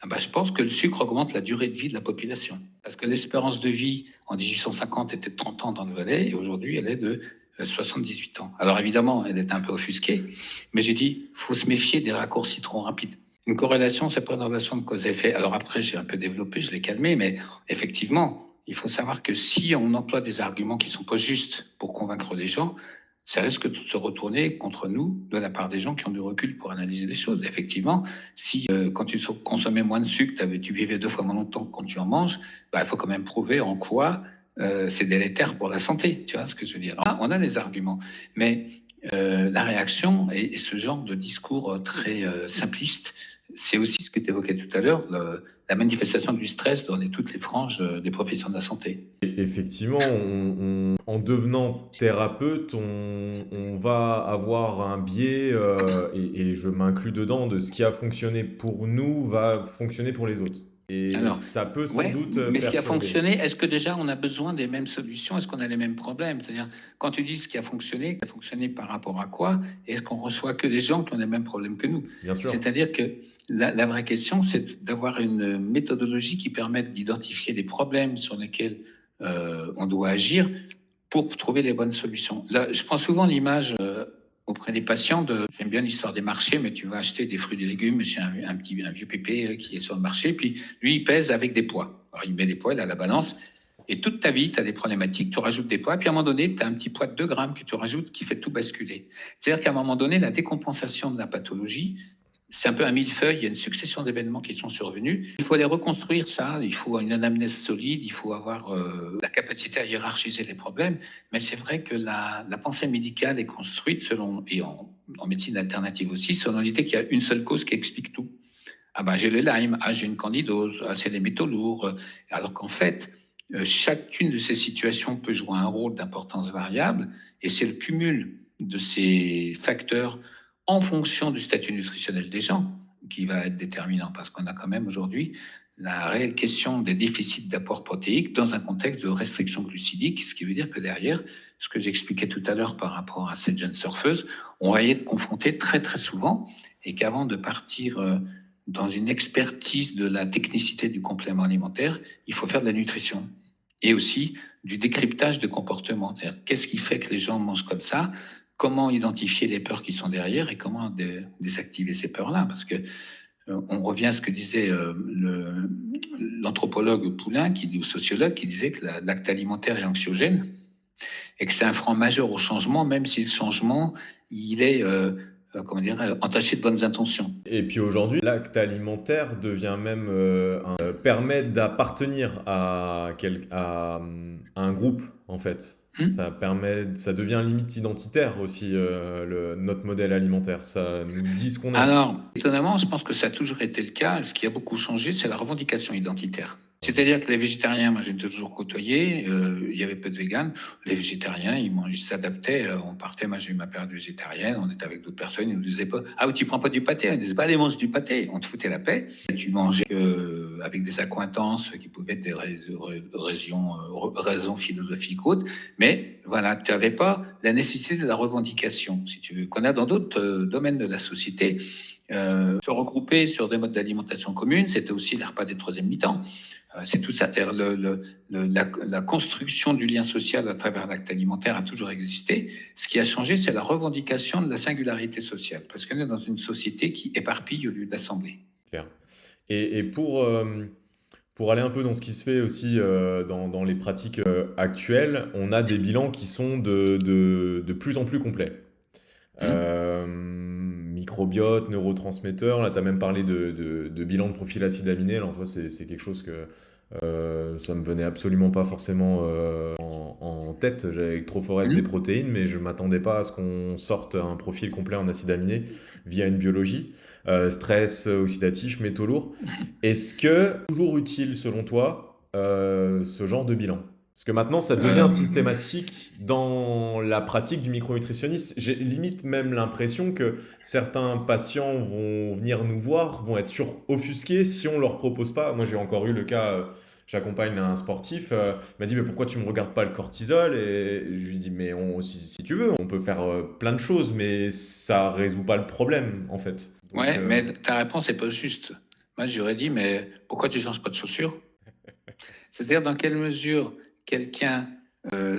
Ah ben, je pense que le sucre augmente la durée de vie de la population. Parce que l'espérance de vie en 1850 était de 30 ans dans le Valais et aujourd'hui elle est de 78 ans. Alors évidemment, elle est un peu offusquée, mais j'ai dit faut se méfier des raccourcis trop rapides. Une corrélation, c'est pas une relation de cause à effet. Alors après, j'ai un peu développé, je l'ai calmé, mais effectivement, il faut savoir que si on emploie des arguments qui sont pas justes pour convaincre les gens, ça risque de se retourner contre nous de la part des gens qui ont du recul pour analyser les choses. Effectivement, si quand tu consommais moins de sucre, tu vivais 2 fois moins longtemps que quand tu en manges, bah, il faut quand même prouver en quoi c'est délétère pour la santé. Tu vois ce que je veux dire? On a des arguments, mais la réaction et ce genre de discours très simpliste, c'est aussi ce que tu évoquais tout à l'heure, la manifestation du stress dans toutes les franges des professions de la santé. Et effectivement, en devenant thérapeute, on va avoir un biais, et je m'inclus dedans, de ce qui a fonctionné pour nous va fonctionner pour les autres. Et Alors, ça peut sans ouais, doute mais ce qui a perturber. fonctionné, est-ce que déjà on a besoin des mêmes solutions? Est-ce qu'on a les mêmes problèmes? C'est-à-dire, quand tu dis ce qui a fonctionné par rapport à quoi? Est-ce qu'on reçoit que des gens qui ont les mêmes problèmes que nous? Bien sûr. C'est-à-dire que la vraie question, c'est d'avoir une méthodologie qui permette d'identifier des problèmes sur lesquels on doit agir pour trouver les bonnes solutions. Là, je prends souvent l'image auprès des patients j'aime bien l'histoire des marchés, mais tu vas acheter des fruits et des légumes chez un vieux pépé qui est sur le marché, puis lui, il pèse avec des poids. Alors, il met des poids, il a la balance, et toute ta vie, tu as des problématiques, tu rajoutes des poids, puis à un moment donné, tu as un petit poids de 2 grammes que tu rajoutes qui fait tout basculer. C'est-à-dire qu'à un moment donné, la décompensation de la pathologie, c'est un peu un millefeuille, il y a une succession d'événements qui sont survenus. Il faut aller reconstruire ça, il faut une anamnèse solide, il faut avoir la capacité à hiérarchiser les problèmes. Mais c'est vrai que la pensée médicale est construite selon, et en médecine alternative aussi, selon l'idée qu'il y a une seule cause qui explique tout. Ah ben j'ai le Lyme, ah j'ai une candidose, ah c'est les métaux lourds. Alors qu'en fait, chacune de ces situations peut jouer un rôle d'importance variable, et c'est le cumul de ces facteurs en fonction du statut nutritionnel des gens qui va être déterminant, parce qu'on a quand même aujourd'hui la réelle question des déficits d'apport protéique dans un contexte de restriction glucidique, ce qui veut dire que derrière, ce que j'expliquais tout à l'heure par rapport à cette jeune surfeuse, on va y être confronté très très souvent, et qu'avant de partir dans une expertise de la technicité du complément alimentaire, il faut faire de la nutrition et aussi du décryptage de comportement. C'est-à-dire, qu'est-ce qui fait que les gens mangent comme ça? Comment identifier les peurs qui sont derrière et comment désactiver ces peurs-là? Parce que on revient à ce que disait l'anthropologue Poulain, ou sociologue, qui disait que l'acte alimentaire est anxiogène et que c'est un frein majeur au changement, même si le changement, il est comment dire, entaché de bonnes intentions. Et puis aujourd'hui, l'acte alimentaire devient même permet d'appartenir à un groupe, en fait. Ça devient limite identitaire aussi, notre modèle alimentaire. Ça nous dit ce qu'on est. Alors, étonnamment, je pense que ça a toujours été le cas. Ce qui a beaucoup changé, c'est la revendication identitaire. C'est-à-dire que les végétariens, moi j'ai toujours côtoyé, il y avait peu de véganes. Les végétariens, ils s'adaptaient. On partait, moi j'ai eu ma période végétarienne, on était avec d'autres personnes, ils nous disaient pas, ah tu prends pas du pâté, on disait pas allez mange du pâté, on te foutait la paix. Tu mangeais avec des accointances qui pouvaient être des raisons philosophiques ou autres, mais voilà, tu n'avais pas la nécessité de la revendication, si tu veux, qu'on a dans d'autres domaines de la société. Se regrouper sur des modes d'alimentation communes, c'était aussi les repas des troisième mi-temps. C'est tout ça. La construction du lien social à travers l'acte alimentaire a toujours existé. Ce qui a changé, c'est la revendication de la singularité sociale, parce qu'on est dans une société qui éparpille au lieu d'assembler. Clair. Et pour aller un peu dans ce qui se fait aussi dans les pratiques actuelles, on a des bilans qui sont de plus en plus complets. Microbiote, neurotransmetteurs, là tu as même parlé de bilan de profil acide aminé, alors toi c'est quelque chose que ça me venait absolument pas forcément en tête, j'avais électrophorèse des protéines, mais je m'attendais pas à ce qu'on sorte un profil complet en acide aminé via une biologie. Stress oxydatif, métaux lourds. Est-ce que c'est toujours utile selon toi ce genre de bilan? Parce que maintenant, ça devient systématique dans la pratique du micronutritionniste. J'ai limite même l'impression que certains patients vont venir nous voir, vont être offusqués si on leur propose pas. Moi, j'ai encore eu le cas j'accompagne un sportif, il m'a dit: «Mais pourquoi tu me regardes pas le cortisol?» Et je lui dis: «Mais si tu veux, on peut faire, plein de choses, mais ça résout pas le problème, en fait». Donc, Ouais, mais ta réponse est pas juste. Moi, j'aurais dit, mais pourquoi tu changes pas de chaussures? C'est-à-dire dans quelle mesure quelqu'un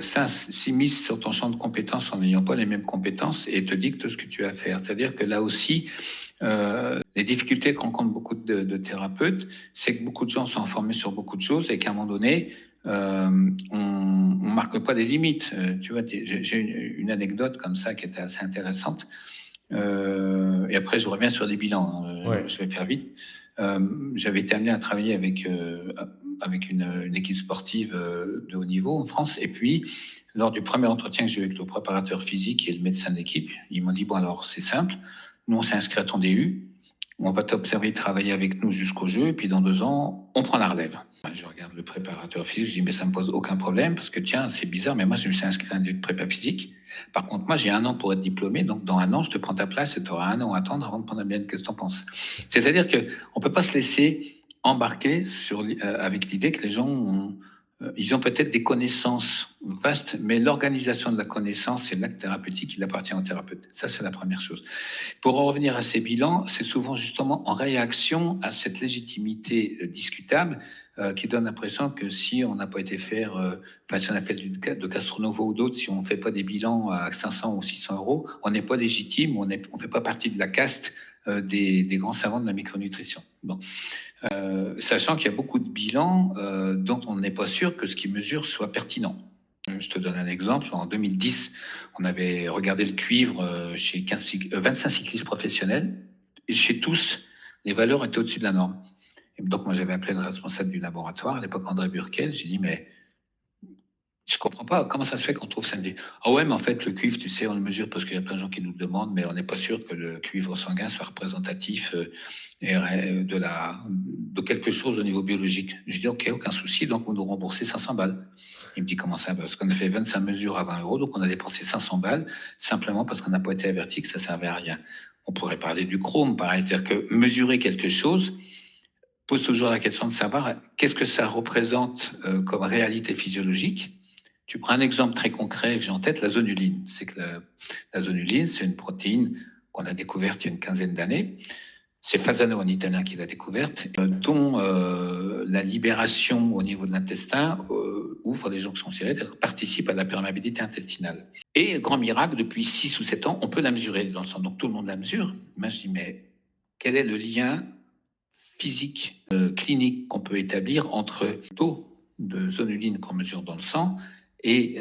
s'immisce sur ton champ de compétences en n'ayant pas les mêmes compétences et te dicte ce que tu as à faire. C'est-à-dire que là aussi, les difficultés que rencontrent beaucoup de thérapeutes, c'est que beaucoup de gens sont formés sur beaucoup de choses et qu'à un moment donné, on marque pas des limites. Tu vois, j'ai une anecdote comme ça qui était assez intéressante. Et après, je reviens sur les bilans. ouais. Je vais faire vite. J'avais été amené à travailler avec une équipe sportive de haut niveau en France. Et puis, lors du premier entretien que j'ai eu avec le préparateur physique et le médecin d'équipe, ils m'ont dit, bon alors c'est simple, nous on s'est inscrit à ton DU, on va t'observer travailler avec nous jusqu'au jeu, et puis dans 2 ans, on prend la relève. Je regarde le préparateur physique, je dis, mais ça me pose aucun problème, parce que tiens, c'est bizarre, mais moi je me suis inscrit à un DU de prépa physique. Par contre, moi j'ai 1 an pour être diplômé, donc dans 1 an, je te prends ta place et tu auras 1 an à attendre avant de prendre la mienne. Qu'est-ce que tu en penses? C'est-à-dire qu'on ne peut pas se laisser embarquer avec l'idée que les gens ils ont peut-être des connaissances vastes, mais l'organisation de la connaissance et l'acte thérapeutique, il appartient au thérapeute. Ça, c'est la première chose. Pour en revenir à ces bilans, c'est souvent justement en réaction à cette légitimité discutable qui donne l'impression que si on n'a pas été faire, si on a fait de Castronovo ou d'autres, si on ne fait pas des bilans à 500 ou 600 euros, on n'est pas légitime, on ne fait pas partie de la caste des grands savants de la micronutrition. Bon. Sachant qu'il y a beaucoup de bilans dont on n'est pas sûr que ce qu'ils mesurent soit pertinent. Je te donne un exemple. En 2010, on avait regardé le cuivre chez 25 cyclistes professionnels. Et chez tous, les valeurs étaient au-dessus de la norme. Et donc, moi, j'avais appelé le responsable du laboratoire, à l'époque André Burkel. J'ai dit, mais je comprends pas. Comment ça se fait qu'on trouve ça? Ah ouais, mais en fait, le cuivre, tu sais, on le mesure parce qu'il y a plein de gens qui nous le demandent, mais on n'est pas sûr que le cuivre sanguin soit représentatif de quelque chose au niveau biologique. Je dis, OK, aucun souci, donc vous nous remboursez 500 balles. Il me dit, comment ça? Parce qu'on a fait 25 mesures à 20 euros, donc on a dépensé 500 balles simplement parce qu'on n'a pas été averti que ça servait à rien. On pourrait parler du chrome, pareil. C'est-à-dire que mesurer quelque chose pose toujours la question de savoir qu'est-ce que ça représente comme réalité physiologique. Tu prends un exemple très concret que j'ai en tête, la zonuline. C'est que la zonuline, c'est une protéine qu'on a découverte il y a une quinzaine d'années. C'est Fasano, en italien, qui l'a découverte, dont la libération au niveau de l'intestin ouvre les jonctions sérielles, participe à la perméabilité intestinale. Et grand miracle, depuis 6 ou 7 ans, on peut la mesurer dans le sang. Donc tout le monde la mesure. Moi, je dis, mais quel est le lien physique, clinique qu'on peut établir entre le taux de zonuline qu'on mesure dans le sang et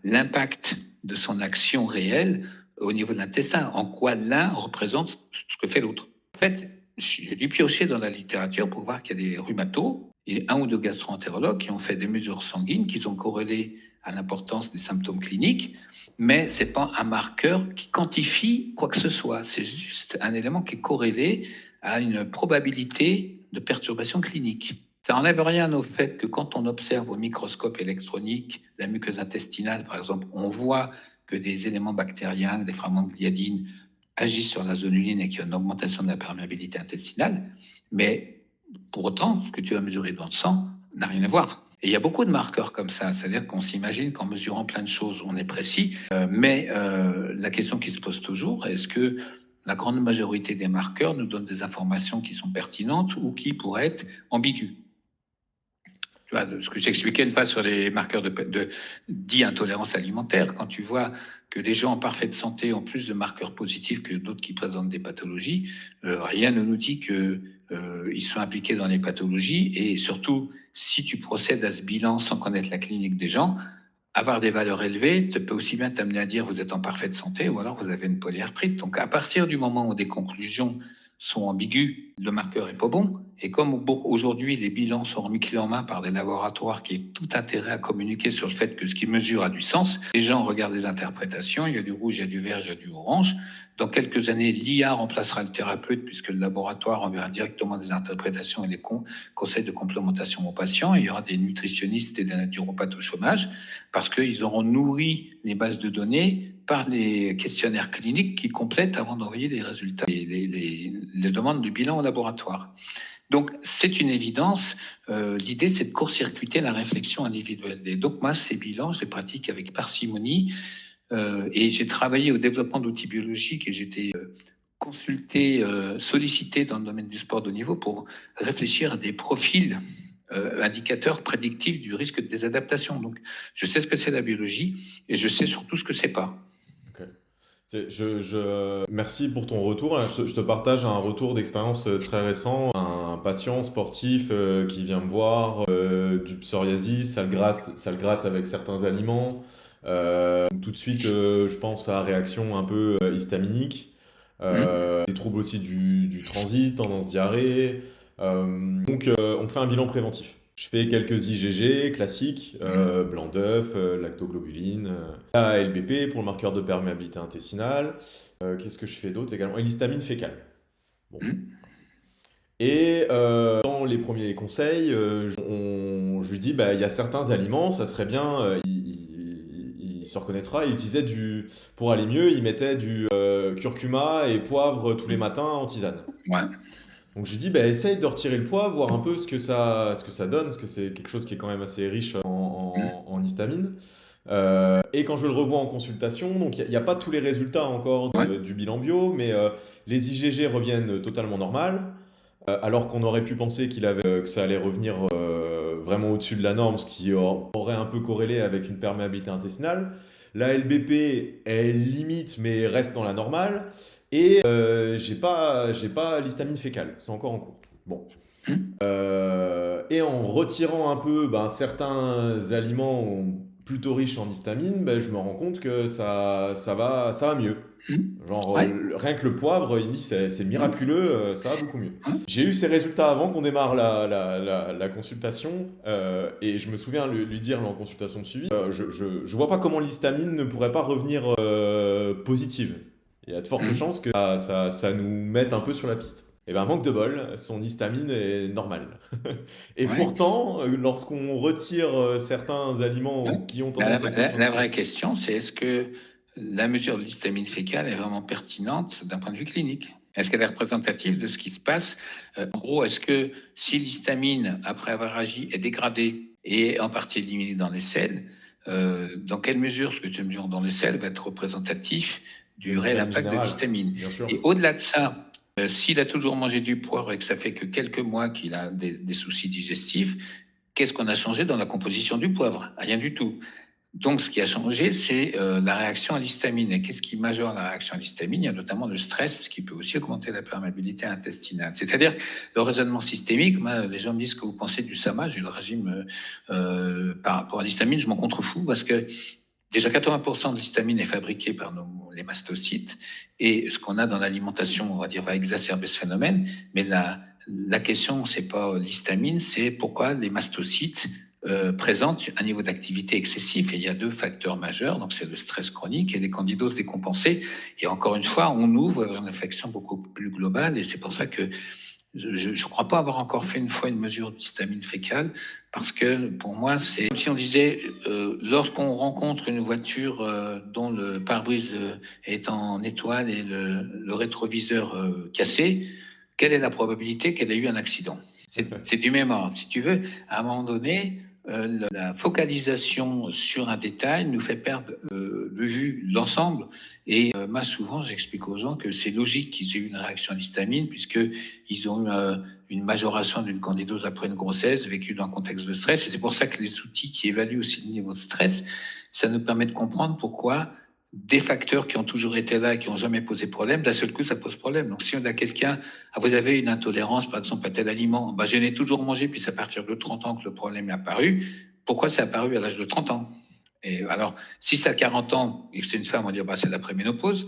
l'impact de son action réelle au niveau de l'intestin, en quoi l'un représente ce que fait l'autre. En fait, j'ai dû piocher dans la littérature pour voir qu'il y a des rhumatos et 1 ou 2 gastro-entérologues qui ont fait des mesures sanguines, qui ont corrélé à l'importance des symptômes cliniques, mais ce n'est pas un marqueur qui quantifie quoi que ce soit. C'est juste un élément qui est corrélé à une probabilité de perturbation clinique. Ça n'enlève rien au fait que quand on observe au microscope électronique la muqueuse intestinale, par exemple, on voit que des éléments bactériens, des fragments de gliadine agissent sur la zonuline et qu'il y a une augmentation de la perméabilité intestinale. Mais pour autant, ce que tu as mesuré dans le sang n'a rien à voir. Et il y a beaucoup de marqueurs comme ça, c'est-à-dire qu'on s'imagine qu'en mesurant plein de choses, on est précis, mais la question qui se pose toujours, est-ce que la grande majorité des marqueurs nous donnent des informations qui sont pertinentes ou qui pourraient être ambiguës? Tu vois, ce que j'expliquais une fois sur les marqueurs de dits intolérance alimentaire, quand tu vois que des gens en parfaite santé ont plus de marqueurs positifs que d'autres qui présentent des pathologies, rien ne nous dit qu'ils sont impliqués dans les pathologies. Et surtout, si tu procèdes à ce bilan sans connaître la clinique des gens, avoir des valeurs élevées te peut aussi bien t'amener à dire vous êtes en parfaite santé ou alors vous avez une polyarthrite. Donc à partir du moment où des conclusions sont ambiguës, le marqueur est pas bon. Et comme aujourd'hui les bilans sont remis clé en main par des laboratoires qui ont tout intérêt à communiquer sur le fait que ce qu'ils mesurent a du sens, les gens regardent les interprétations, il y a du rouge, il y a du vert, il y a du orange. Dans quelques années, l'IA remplacera le thérapeute puisque le laboratoire enverra directement des interprétations et des conseils de complémentation aux patients. Et il y aura des nutritionnistes et des naturopathes au chômage parce qu'ils auront nourri les bases de données par les questionnaires cliniques qui complètent avant d'envoyer les résultats, les demandes du bilan au laboratoire. Donc, c'est une évidence. L'idée, c'est de court-circuiter la réflexion individuelle. Et donc, moi, ces bilans, je les pratique avec parcimonie. Et j'ai travaillé au développement d'outils biologiques et j'étais consulté, sollicité dans le domaine du sport de haut niveau pour réfléchir à des profils indicateurs prédictifs du risque de désadaptation. Donc, je sais ce que c'est la biologie et je sais surtout ce que c'est pas. Ok. Merci pour ton retour. Là, je te partage un retour d'expérience très récent. Un patient sportif qui vient me voir, du psoriasis, ça le gratte avec certains aliments. Tout de suite, je pense à réaction un peu histaminique. Des troubles aussi du transit, tendance diarrhée. On fait un bilan préventif. Je fais quelques IgG classiques, blanc d'œuf, lactoglobuline, ALBP pour le marqueur de perméabilité intestinale. Qu'est-ce que je fais d'autre également? Et l'histamine fécale. Bon. Et dans les premiers conseils, je lui dis, bah, il y a certains aliments, ça serait bien, il se reconnaîtra, il utilisait pour aller mieux, il mettait du curcuma et poivre tous les matins en tisane. Ouais. Donc je lui dis, bah, essaye de retirer le poivre, voir un peu ce que ça donne, parce que c'est quelque chose qui est quand même assez riche en histamine. Et quand je le revois en consultation, donc il n'y a pas tous les résultats encore du bilan bio, mais les IgG reviennent totalement normales, alors qu'on aurait pu penser que ça allait revenir vraiment au-dessus de la norme, ce qui aurait un peu corrélé avec une perméabilité intestinale. La LBP, elle limite, mais reste dans la normale. Et j'ai pas l'histamine fécale, c'est encore en cours. Bon. Et en retirant un peu certains aliments plutôt riches en histamine, je me rends compte que ça va mieux. Genre, rien que le poivre, il me dit c'est miraculeux, ça va beaucoup mieux. J'ai eu ces résultats avant qu'on démarre la consultation, et je me souviens lui dire en consultation de suivi, je vois pas comment l'histamine ne pourrait pas revenir positive. Il y a de fortes chances que ça nous mette un peu sur la piste. Et ben manque de bol, son histamine est normale. Et pourtant, lorsqu'on retire certains aliments qui ont tendance à être La vraie question, c'est est-ce que la mesure de l'histamine fécale est vraiment pertinente d'un point de vue clinique? Est-ce qu'elle est représentative de ce qui se passe? En gros, est-ce que si l'histamine, après avoir agi, est dégradée et en partie éliminée dans les selles, dans quelle mesure ce que tu mesures dans les selles va être représentatif du réel impact de l'histamine? Et au-delà de ça, s'il a toujours mangé du poivre et que ça fait que quelques mois qu'il a des soucis digestifs, qu'est-ce qu'on a changé dans la composition du poivre? Rien du tout. Donc, ce qui a changé, c'est la réaction à l'histamine. Et qu'est-ce qui majore la réaction à l'histamine? Il y a notamment le stress qui peut aussi augmenter la perméabilité intestinale. C'est-à-dire, le raisonnement systémique, moi, les gens me disent que vous pensez du SAMA, j'ai le régime par rapport à l'histamine, je m'en contrefous parce que déjà 80% de l'histamine est fabriquée par les mastocytes et ce qu'on a dans l'alimentation, on va dire, va exacerber ce phénomène. Mais la question, c'est pas l'histamine, c'est pourquoi les mastocytes présentent un niveau d'activité excessif. Et il y a deux facteurs majeurs, donc c'est le stress chronique et les candidoses décompensées. Et encore une fois, on ouvre vers une affection beaucoup plus globale et c'est pour ça que je ne crois pas avoir encore fait une fois une mesure d'histamine fécale, parce que pour moi, c'est comme si on disait, lorsqu'on rencontre une voiture dont le pare-brise est en étoile et le rétroviseur cassé, quelle est la probabilité qu'elle ait eu un accident? C'est du même ordre. Si tu veux, à un moment donné, la focalisation sur un détail nous fait perdre de vue l'ensemble. Et moi, souvent, j'explique aux gens que c'est logique qu'ils aient eu une réaction à l'histamine, puisqu'ils ont eu une majoration d'une candidose après une grossesse vécue dans un contexte de stress. Et c'est pour ça que les outils qui évaluent aussi le niveau de stress, ça nous permet de comprendre pourquoi des facteurs qui ont toujours été là et qui n'ont jamais posé problème, d'un seul coup, ça pose problème. Donc, si on a quelqu'un, vous avez une intolérance, par exemple, à tel aliment, je n'ai toujours mangé, puis c'est à partir de 30 ans que le problème est apparu. Pourquoi c'est apparu à l'âge de 30 ans? Et alors, si c'est à 40 ans et que c'est une femme, on va dire c'est la préménopause.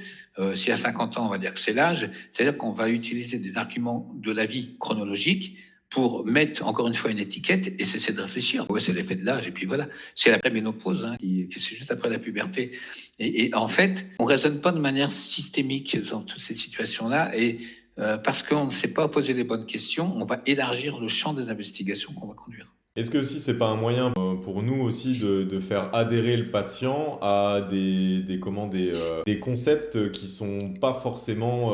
Si à 50 ans, on va dire que c'est l'âge. C'est-à-dire qu'on va utiliser des arguments de la vie chronologique pour mettre encore une fois une étiquette et cesser de réfléchir. Ouais, c'est l'effet de l'âge et puis voilà. C'est la préménopause, c'est juste après la puberté. Et en fait, on raisonne pas de manière systémique dans toutes ces situations-là et parce qu'on ne sait pas poser les bonnes questions, on va élargir le champ des investigations qu'on va conduire. Est-ce que aussi c'est pas un moyen pour nous aussi de faire adhérer le patient à des concepts qui sont pas forcément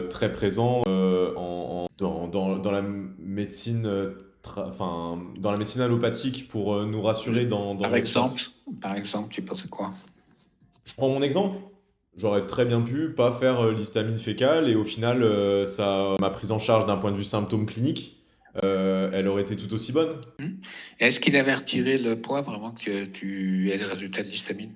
très présent dans la médecine, dans la médecine allopathique pour nous rassurer dans Par notre exemple, façon. tu penses quoi? Je prends mon exemple. J'aurais très bien pu pas faire l'histamine fécale et au final, ma prise en charge d'un point de vue symptômes cliniques, elle aurait été tout aussi bonne. Hmm. Est-ce qu'il avait retiré le poids vraiment que tu aies le résultat de l'histamine?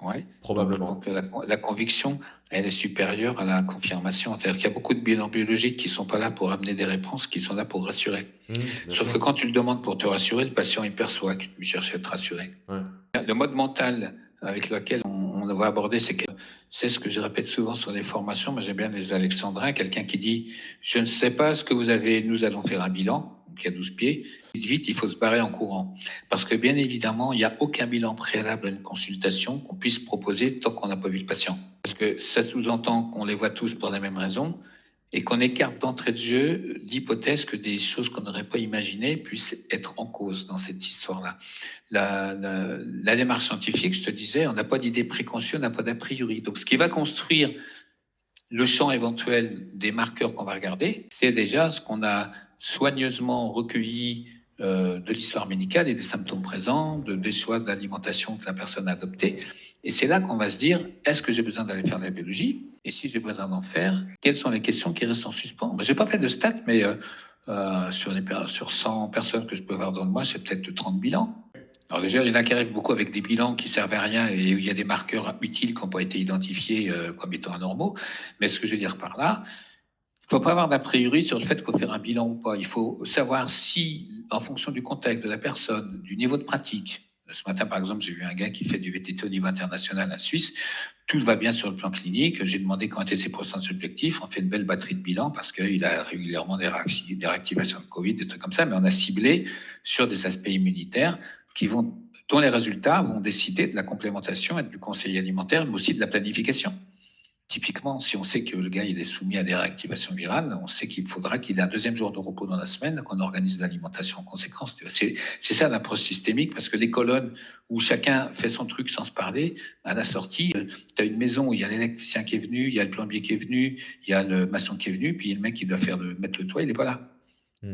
Ouais. Donc Probablement. la conviction, elle est supérieure à la confirmation. C'est-à-dire qu'il y a beaucoup de bilans biologiques qui sont pas là pour amener des réponses, qui sont là pour rassurer. Bien Sauf sûr. que quand tu le demandes pour te rassurer, le patient il perçoit que tu cherches à te rassurer. Ouais. Le mode mental avec lequel on va aborder, c'est ce que je répète souvent sur les formations. Moi, j'aime bien les alexandrins. Quelqu'un qui dit, je ne sais pas ce que vous avez, nous allons faire un bilan, donc il y a 12 pieds. Vite, il faut se barrer en courant. Parce que bien évidemment, il n'y a aucun bilan préalable à une consultation qu'on puisse proposer tant qu'on n'a pas vu le patient. Parce que ça sous-entend qu'on les voit tous pour la même raison et qu'on écarte d'entrée de jeu l'hypothèse que des choses qu'on n'aurait pas imaginées puissent être en cause dans cette histoire-là. La démarche scientifique, je te disais, on n'a pas d'idée préconçue, on n'a pas d'a priori. Donc, ce qui va construire le champ éventuel des marqueurs qu'on va regarder, c'est déjà ce qu'on a soigneusement recueilli de l'histoire médicale et des symptômes présents, des choix d'alimentation que la personne a adoptés. Et c'est là qu'on va se dire, est-ce que j'ai besoin d'aller faire de la biologie? Et si j'ai besoin d'en faire, quelles sont les questions qui restent en suspens? Je n'ai pas fait de stats, mais sur 100 personnes que je peux avoir dans le mois, c'est peut-être 30 bilans. Alors déjà, il y en a qui arrivent beaucoup avec des bilans qui servent à rien et où il y a des marqueurs utiles qui n'ont pas été identifiés comme étant anormaux. Mais ce que je veux dire par là, il ne faut pas avoir d'a priori sur le fait qu'il faut faire un bilan ou pas. Il faut savoir si, en fonction du contexte de la personne, du niveau de pratique, ce matin, par exemple, j'ai vu un gars qui fait du VTT au niveau international en Suisse. Tout va bien sur le plan clinique. J'ai demandé quand étaient ses pourcents subjectifs. On fait une belle batterie de bilan parce qu'il a régulièrement des réactivations de Covid, des trucs comme ça. Mais on a ciblé sur des aspects immunitaires dont les résultats vont décider de la complémentation et du conseil alimentaire, mais aussi de la planification. Typiquement, si on sait que le gars il est soumis à des réactivations virales, on sait qu'il faudra qu'il ait un deuxième jour de repos dans la semaine, qu'on organise l'alimentation en conséquence. C'est ça l'approche systémique, parce que les colonnes où chacun fait son truc sans se parler, à la sortie, tu as une maison où il y a l'électricien qui est venu, il y a le plombier qui est venu, il y a le maçon qui est venu, puis le mec qui doit mettre le toit, il n'est pas là.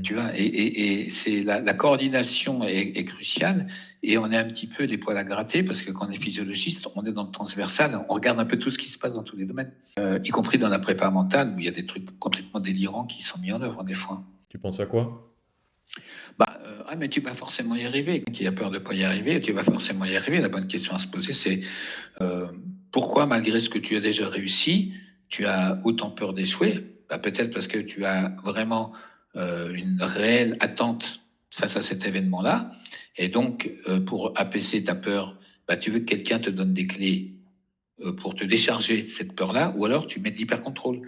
Tu vois, et c'est la coordination est cruciale et on est un petit peu des poils à gratter parce que quand on est physiologiste, on est dans le transversal, on regarde un peu tout ce qui se passe dans tous les domaines, y compris dans la prépa mentale où il y a des trucs complètement délirants qui sont mis en œuvre des fois. Tu penses à quoi? Mais tu vas forcément y arriver. Qui a peur de ne pas y arriver, tu vas forcément y arriver. La bonne question à se poser, c'est pourquoi, malgré ce que tu as déjà réussi, tu as autant peur d'échouer? Peut-être parce que tu as vraiment une réelle attente face à cet événement-là. Et donc, pour apaiser ta peur, tu veux que quelqu'un te donne des clés pour te décharger de cette peur-là, ou alors tu mets de l'hyper-contrôle.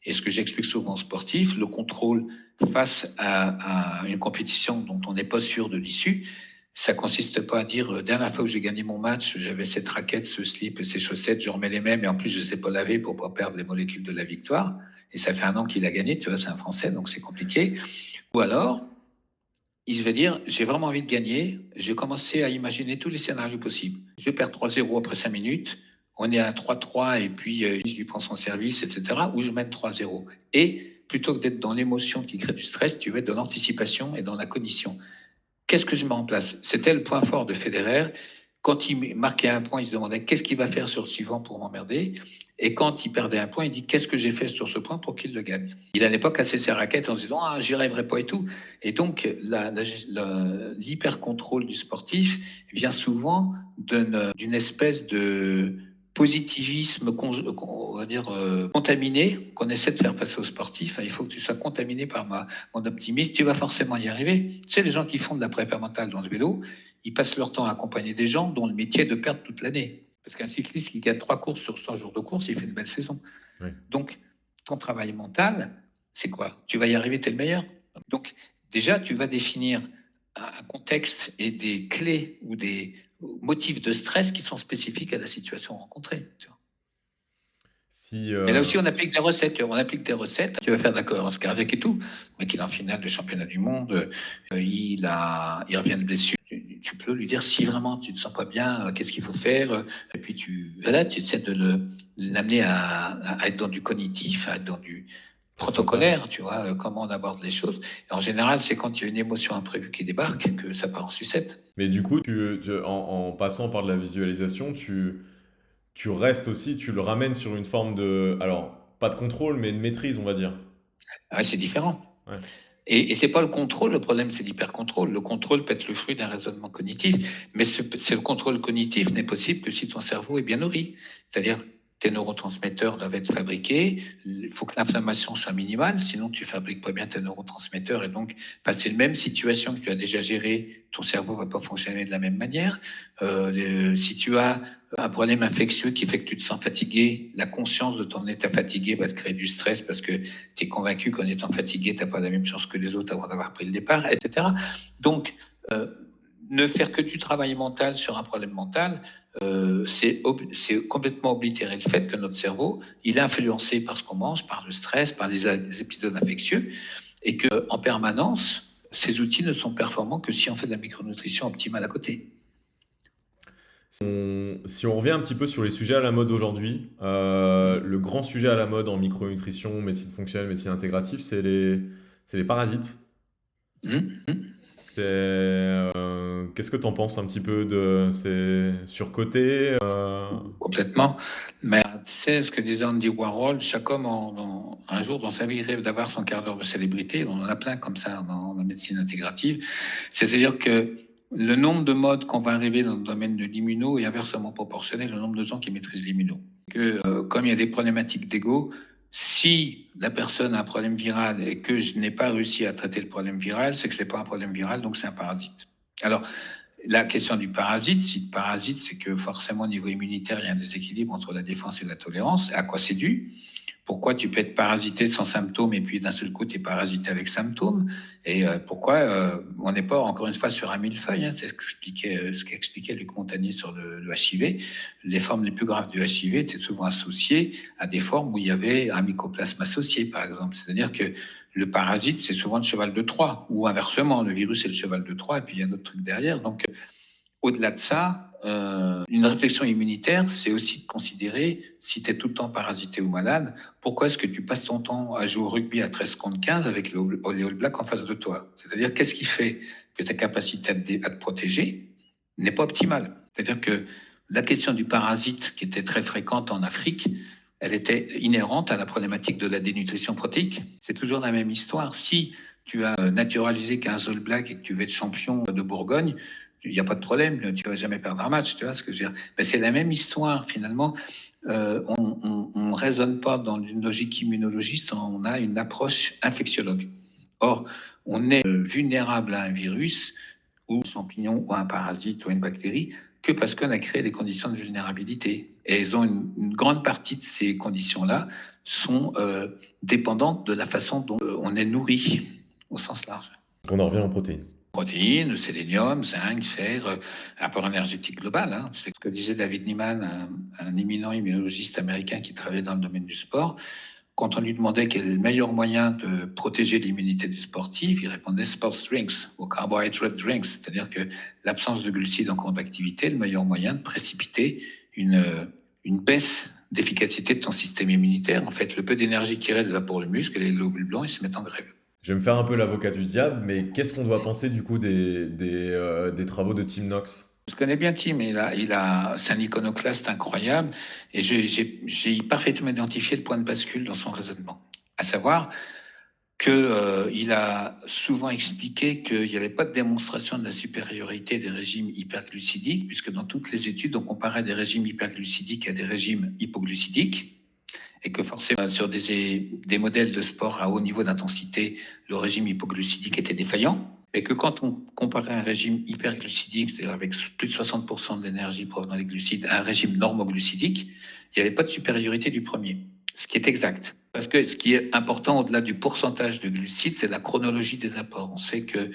Et ce que j'explique souvent aux sportifs, le contrôle face à une compétition dont on n'est pas sûr de l'issue, ça consiste pas à dire dernière fois où j'ai gagné mon match, j'avais cette raquette, ce slip, ces chaussettes, je remets les mêmes et en plus je ne sais pas laver pour pas perdre les molécules de la victoire. Et ça fait 1 an qu'il a gagné, tu vois, c'est un Français, donc c'est compliqué. Ou alors, il va dire j'ai vraiment envie de gagner, j'ai commencé à imaginer tous les scénarios possibles. Je perds 3-0 après 5 minutes, on est à 3-3 et puis je lui prends son service, etc. Ou je mène 3-0. Et plutôt que d'être dans l'émotion qui crée du stress, tu vas être dans l'anticipation et dans la cognition. Qu'est-ce que je mets en place? C'était le point fort de Federer. Quand il marquait un point, il se demandait qu'est-ce qu'il va faire sur le suivant pour m'emmerder. Et quand il perdait un point, il dit qu'est-ce que j'ai fait sur ce point pour qu'il le gagne. Il n'allait pas casser ses raquettes en se disant j'y arriverai pas et tout. Et donc l'hyper-contrôle du sportif vient souvent d'une espèce de positivisme, on va dire, contaminé, qu'on essaie de faire passer aux sportifs. Il faut que tu sois contaminé par mon optimisme, tu vas forcément y arriver. Tu sais, les gens qui font de la prépa mentale dans le vélo, ils passent leur temps à accompagner des gens dont le métier est de perdre toute l'année. Parce qu'un cycliste qui gagne 3 courses sur 100 jours de course, il fait une belle saison. Oui. Donc, ton travail mental, c'est quoi? Tu vas y arriver, tu es le meilleur. Donc, déjà, tu vas définir un contexte et des clés ou des motifs de stress qui sont spécifiques à la situation rencontrée. Tu vois. Mais là aussi, on applique des recettes. Tu vas faire de la cohérence cardiaque et tout. Mais qu'il est en finale de championnat du monde, il revient de blessure tu peux lui dire si vraiment tu ne te sens pas bien, qu'est-ce qu'il faut faire. Et puis tu essaies de l'amener à être dans du cognitif, à être dans du Frontal. protocolaire, tu vois, comment on aborde les choses. Et en général, c'est quand il y a une émotion imprévue qui débarque que ça part en sucette. Mais du coup, en passant par de la visualisation, tu restes aussi, tu le ramènes sur une forme de, alors, pas de contrôle, mais de maîtrise, on va dire. Ah, c'est différent. Ouais. Et c'est pas le contrôle, le problème, c'est l'hypercontrôle. Le contrôle peut être le fruit d'un raisonnement cognitif, mais le contrôle cognitif n'est possible que si ton cerveau est bien nourri. C'est-à-dire, tes neurotransmetteurs doivent être fabriqués, il faut que l'inflammation soit minimale, sinon tu fabriques pas bien tes neurotransmetteurs, et donc, c'est une même situation que tu as déjà gérée, ton cerveau va pas fonctionner de la même manière. Si tu as un problème infectieux qui fait que tu te sens fatigué, la conscience de ton état fatigué va te créer du stress parce que tu es convaincu qu'en étant fatigué, tu n'as pas la même chance que les autres avant d'avoir pris le départ, etc. Donc, ne faire que du travail mental sur un problème mental, c'est complètement oblitérer le fait que notre cerveau, il est influencé par ce qu'on mange, par le stress, par des épisodes infectieux, et qu'en permanence, ces outils ne sont performants que si on fait de la micronutrition optimale à côté. Si on revient un petit peu sur les sujets à la mode aujourd'hui, le grand sujet à la mode en micronutrition, médecine fonctionnelle, médecine intégrative, c'est les parasites. Qu'est-ce que tu en penses un petit peu c'est surcoté? Complètement. Mais tu sais, ce que disait Andy Warhol, chaque homme, un jour dans sa vie, rêve d'avoir son quart d'heure de célébrité. On en a plein comme ça dans la médecine intégrative. C'est-à-dire que le nombre de modes qu'on va arriver dans le domaine de l'immuno est inversement proportionnel au nombre de gens qui maîtrisent l'immuno. Comme il y a des problématiques d'ego, si la personne a un problème viral et que je n'ai pas réussi à traiter le problème viral, c'est que ce n'est pas un problème viral, donc c'est un parasite. Alors, la question du parasite, si le parasite, c'est que forcément au niveau immunitaire, il y a un déséquilibre entre la défense et la tolérance. À quoi c'est dû? Pourquoi tu peux être parasité sans symptômes et puis d'un seul coup, tu es parasité avec symptômes? Et pourquoi on n'est pas, encore une fois, sur un millefeuille, hein, c'est ce qu'expliquait Luc Montagnier sur le HIV. Les formes les plus graves du HIV étaient souvent associées à des formes où il y avait un mycoplasme associé, par exemple. C'est-à-dire que le parasite, c'est souvent le cheval de Troie, ou inversement, le virus, c'est le cheval de Troie, et puis il y a un autre truc derrière. Donc, au-delà de ça, une réflexion immunitaire, c'est aussi de considérer, si tu es tout le temps parasité ou malade, pourquoi est-ce que tu passes ton temps à jouer au rugby à 13 contre 15 avec les All Blacks en face de toi? C'est-à-dire, qu'est-ce qui fait que ta capacité à te protéger n'est pas optimale? C'est-à-dire que la question du parasite, qui était très fréquente en Afrique, elle était inhérente à la problématique de la dénutrition protéique. C'est toujours la même histoire. Si tu as naturalisé 15 All Blacks et que tu veux être champion de Bourgogne, il n'y a pas de problème, tu ne vas jamais perdre un match, tu vois ce que je veux dire. Mais c'est la même histoire, finalement. On ne raisonne pas dans une logique immunologiste, on a une approche infectiologue. Or, on est vulnérable à un virus, ou un champignon, ou un parasite, ou une bactérie, que parce qu'on a créé des conditions de vulnérabilité. Et une grande partie de ces conditions-là sont dépendantes de la façon dont on est nourri, au sens large. On en revient aux protéines. Protéines, sélénium, zinc, fer, apport énergétique global. Hein. C'est ce que disait David Niemann, un éminent immunologiste américain qui travaillait dans le domaine du sport. Quand on lui demandait quel est le meilleur moyen de protéger l'immunité du sportif, il répondait sports drinks ou carbohydrate drinks, c'est-à-dire que l'absence de glucides en cours d'activité est le meilleur moyen de précipiter une baisse d'efficacité de ton système immunitaire. En fait, le peu d'énergie qui reste va pour le muscle et les globules blancs ils se mettent en grève. Je vais me faire un peu l'avocat du diable, mais qu'est-ce qu'on doit penser du coup des travaux de Tim Knox? Je connais bien Tim, c'est un iconoclaste incroyable et j'ai parfaitement identifié le point de bascule dans son raisonnement. À savoir qu'il a souvent expliqué qu'il n'y avait pas de démonstration de la supériorité des régimes hyperglucidiques, puisque dans toutes les études, on comparait des régimes hyperglucidiques à des régimes hypoglucidiques, et que forcément, sur des modèles de sport à haut niveau d'intensité, le régime hypoglucidique était défaillant. Et que quand on comparait un régime hyperglucidique, c'est-à-dire avec plus de 60% de l'énergie provenant des glucides, à un régime normoglucidique, il n'y avait pas de supériorité du premier. Ce qui est exact. Parce que ce qui est important au-delà du pourcentage de glucides, c'est la chronologie des apports. On sait que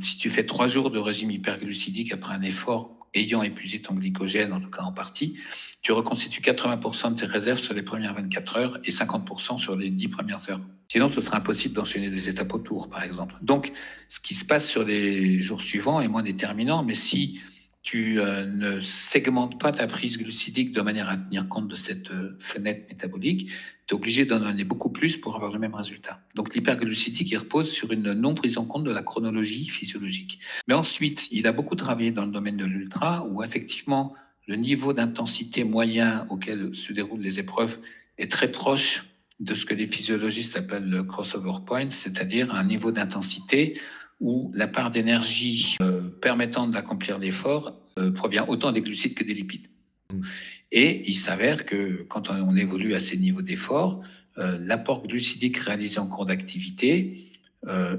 si tu fais 3 jours de régime hyperglucidique après un effort ayant épuisé ton glycogène, en tout cas en partie, tu reconstitues 80% de tes réserves sur les premières 24 heures et 50% sur les 10 premières heures. Sinon, ce sera impossible d'enchaîner des étapes autour, par exemple. Donc, ce qui se passe sur les jours suivants est moins déterminant, mais si tu ne segmentes pas ta prise glucidique de manière à tenir compte de cette fenêtre métabolique, tu es obligé d'en donner beaucoup plus pour avoir le même résultat. Donc l'hyperglucidique, il repose sur une non prise en compte de la chronologie physiologique. Mais ensuite, il a beaucoup travaillé dans le domaine de l'ultra, où effectivement, le niveau d'intensité moyen auquel se déroulent les épreuves est très proche de ce que les physiologistes appellent le crossover point, c'est-à-dire un niveau d'intensité où la part d'énergie permettant d'accomplir l'effort provient autant des glucides que des lipides. Et il s'avère que quand on évolue à ces niveaux d'effort, l'apport glucidique réalisé en cours d'activité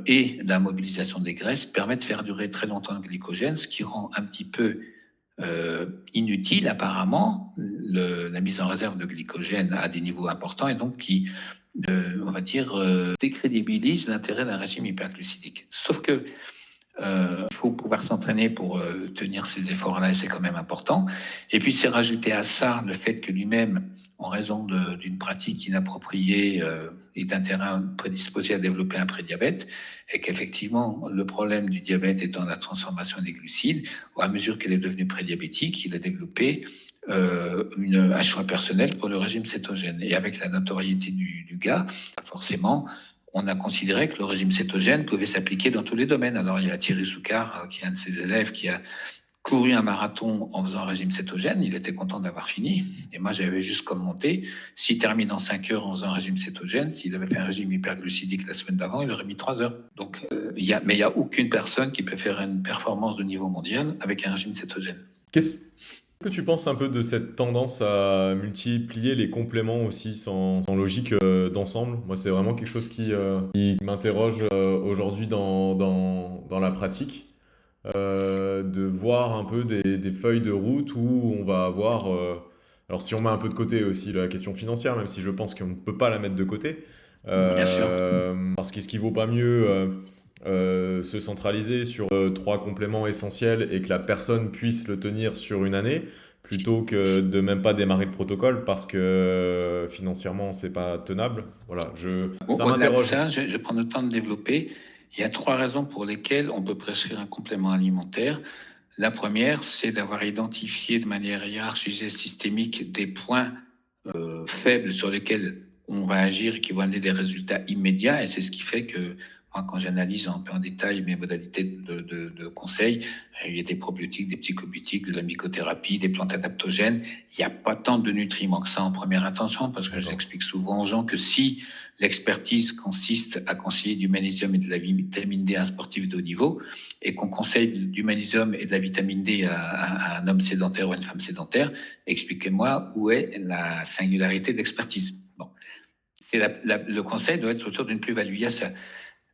et la mobilisation des graisses permet de faire durer très longtemps le glycogène, ce qui rend un petit peu inutile apparemment la mise en réserve de glycogène à des niveaux importants et donc qui on va dire, décrédibilise l'intérêt d'un régime hyperglucidique. Sauf que il faut pouvoir s'entraîner pour tenir ces efforts-là et c'est quand même important. Et puis, c'est rajouter à ça le fait que lui-même, en raison d'une pratique inappropriée et d'un terrain prédisposé à développer un prédiabète, et qu'effectivement, le problème du diabète étant la transformation des glucides, à mesure qu'elle est devenue prédiabétique, il a développé un choix personnel pour le régime cétogène. Et avec la notoriété du gars, forcément, on a considéré que le régime cétogène pouvait s'appliquer dans tous les domaines. Alors, il y a Thierry Soucard, qui est un de ses élèves, qui a couru un marathon en faisant un régime cétogène. Il était content d'avoir fini. Et moi, j'avais juste commenté, s'il termine en 5 heures en faisant un régime cétogène, s'il avait fait un régime hyperglucidique la semaine d'avant, il aurait mis 3 heures. Donc, il n'y a aucune personne qui peut faire une performance de niveau mondial avec un régime cétogène. Qu'est-ce que tu penses un peu de cette tendance à multiplier les compléments aussi sans logique d'ensemble? Moi, c'est vraiment quelque chose qui m'interroge aujourd'hui dans la pratique. De voir un peu des feuilles de route où on va avoir... alors si on met un peu de côté aussi la question financière, même si je pense qu'on ne peut pas la mettre de côté, Bien sûr. parce qu'est-ce qu'il vaut pas mieux se centraliser sur 3 compléments essentiels et que la personne puisse le tenir sur une année, plutôt que de même pas démarrer le protocole parce que financièrement c'est pas tenable. Voilà, ça Au-delà de m'interroge. ça, je prends le temps de développer. Il y a 3 raisons pour lesquelles on peut prescrire un complément alimentaire. La première, c'est d'avoir identifié de manière hiérarchisée systémique des points faibles sur lesquels on va agir et qui vont amener des résultats immédiats. Et c'est ce qui fait que moi, quand j'analyse un peu en détail mes modalités de conseil, il y a des probiotiques, des psychobiotiques, de la mycothérapie, des plantes adaptogènes. Il n'y a pas tant de nutriments que ça en première intention, parce que D'accord. j'explique souvent aux gens que si l'expertise consiste à conseiller du magnésium et de la vitamine D à un sportif de haut niveau, et qu'on conseille du magnésium et de la vitamine D à un homme sédentaire ou à une femme sédentaire, expliquez-moi où est la singularité d'expertise. Bon. Le conseil doit être autour d'une plus-value. Il y a ça.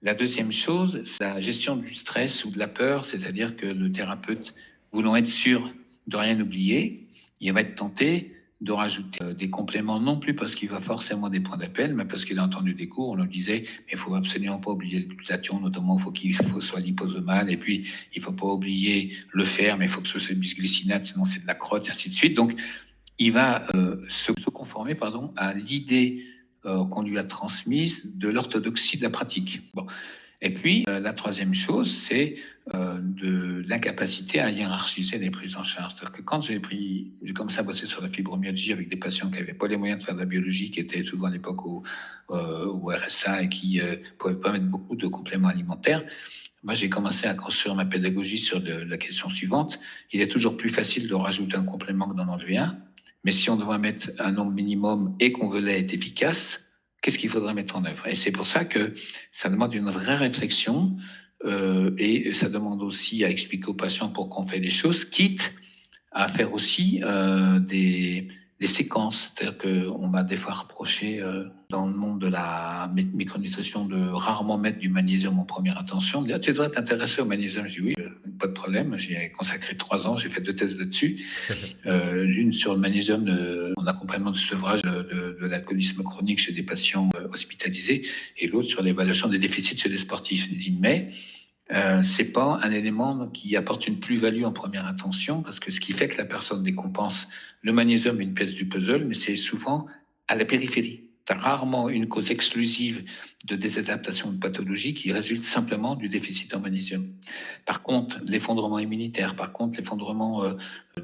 La deuxième chose, c'est la gestion du stress ou de la peur, c'est-à-dire que le thérapeute, voulant être sûr de rien oublier, il va être tenté de rajouter des compléments, non plus parce qu'il va forcément des points d'appel, mais parce qu'il a entendu des cours, on nous disait, mais il ne faut absolument pas oublier le glutathion, notamment il faut soit liposomal, et puis il ne faut pas oublier le fer, mais il faut que ce soit bisglycinate, sinon c'est de la crotte, et ainsi de suite. Donc, il va se conformer à l'idée qu'on lui a transmise de l'orthodoxie de la pratique. Bon. Et puis, la troisième chose, c'est de l'incapacité à hiérarchiser les prises en charge. C'est-à-dire que quand j'ai commencé à bosser sur la fibromyalgie avec des patients qui n'avaient pas les moyens de faire de la biologie, qui étaient souvent à l'époque au RSA et qui ne pouvaient pas mettre beaucoup de compléments alimentaires, moi, j'ai commencé à construire ma pédagogie sur la question suivante. Il est toujours plus facile de rajouter un complément que d'en enlever un. Mais si on doit mettre un nombre minimum et qu'on veut être efficace, qu'est-ce qu'il faudrait mettre en œuvre? Et c'est pour ça que ça demande une vraie réflexion et ça demande aussi à expliquer aux patients pourquoi on fait les choses, quitte à faire aussi des séquences. C'est-à-dire qu'on m'a des fois reproché dans le monde de la micronutrition de rarement mettre du magnésium en première intention. Me dire, tu devrais t'intéresser au magnésium. Je dis oui, pas de problème. J'ai consacré 3 ans, j'ai fait 2 thèses là-dessus. L'une sur le magnésium en accompagnement du sevrage de l'alcoolisme chronique chez des patients hospitalisés et l'autre sur l'évaluation des déficits chez les sportifs. Je dis, mais c'est pas un élément qui apporte une plus-value en première intention, parce que ce qui fait que la personne décompense, le magnésium est une pièce du puzzle, mais c'est souvent à la périphérie. Tu as rarement une cause exclusive de désadaptation de pathologie qui résulte simplement du déficit en magnésium. Par contre, l'effondrement immunitaire, par contre, l'effondrement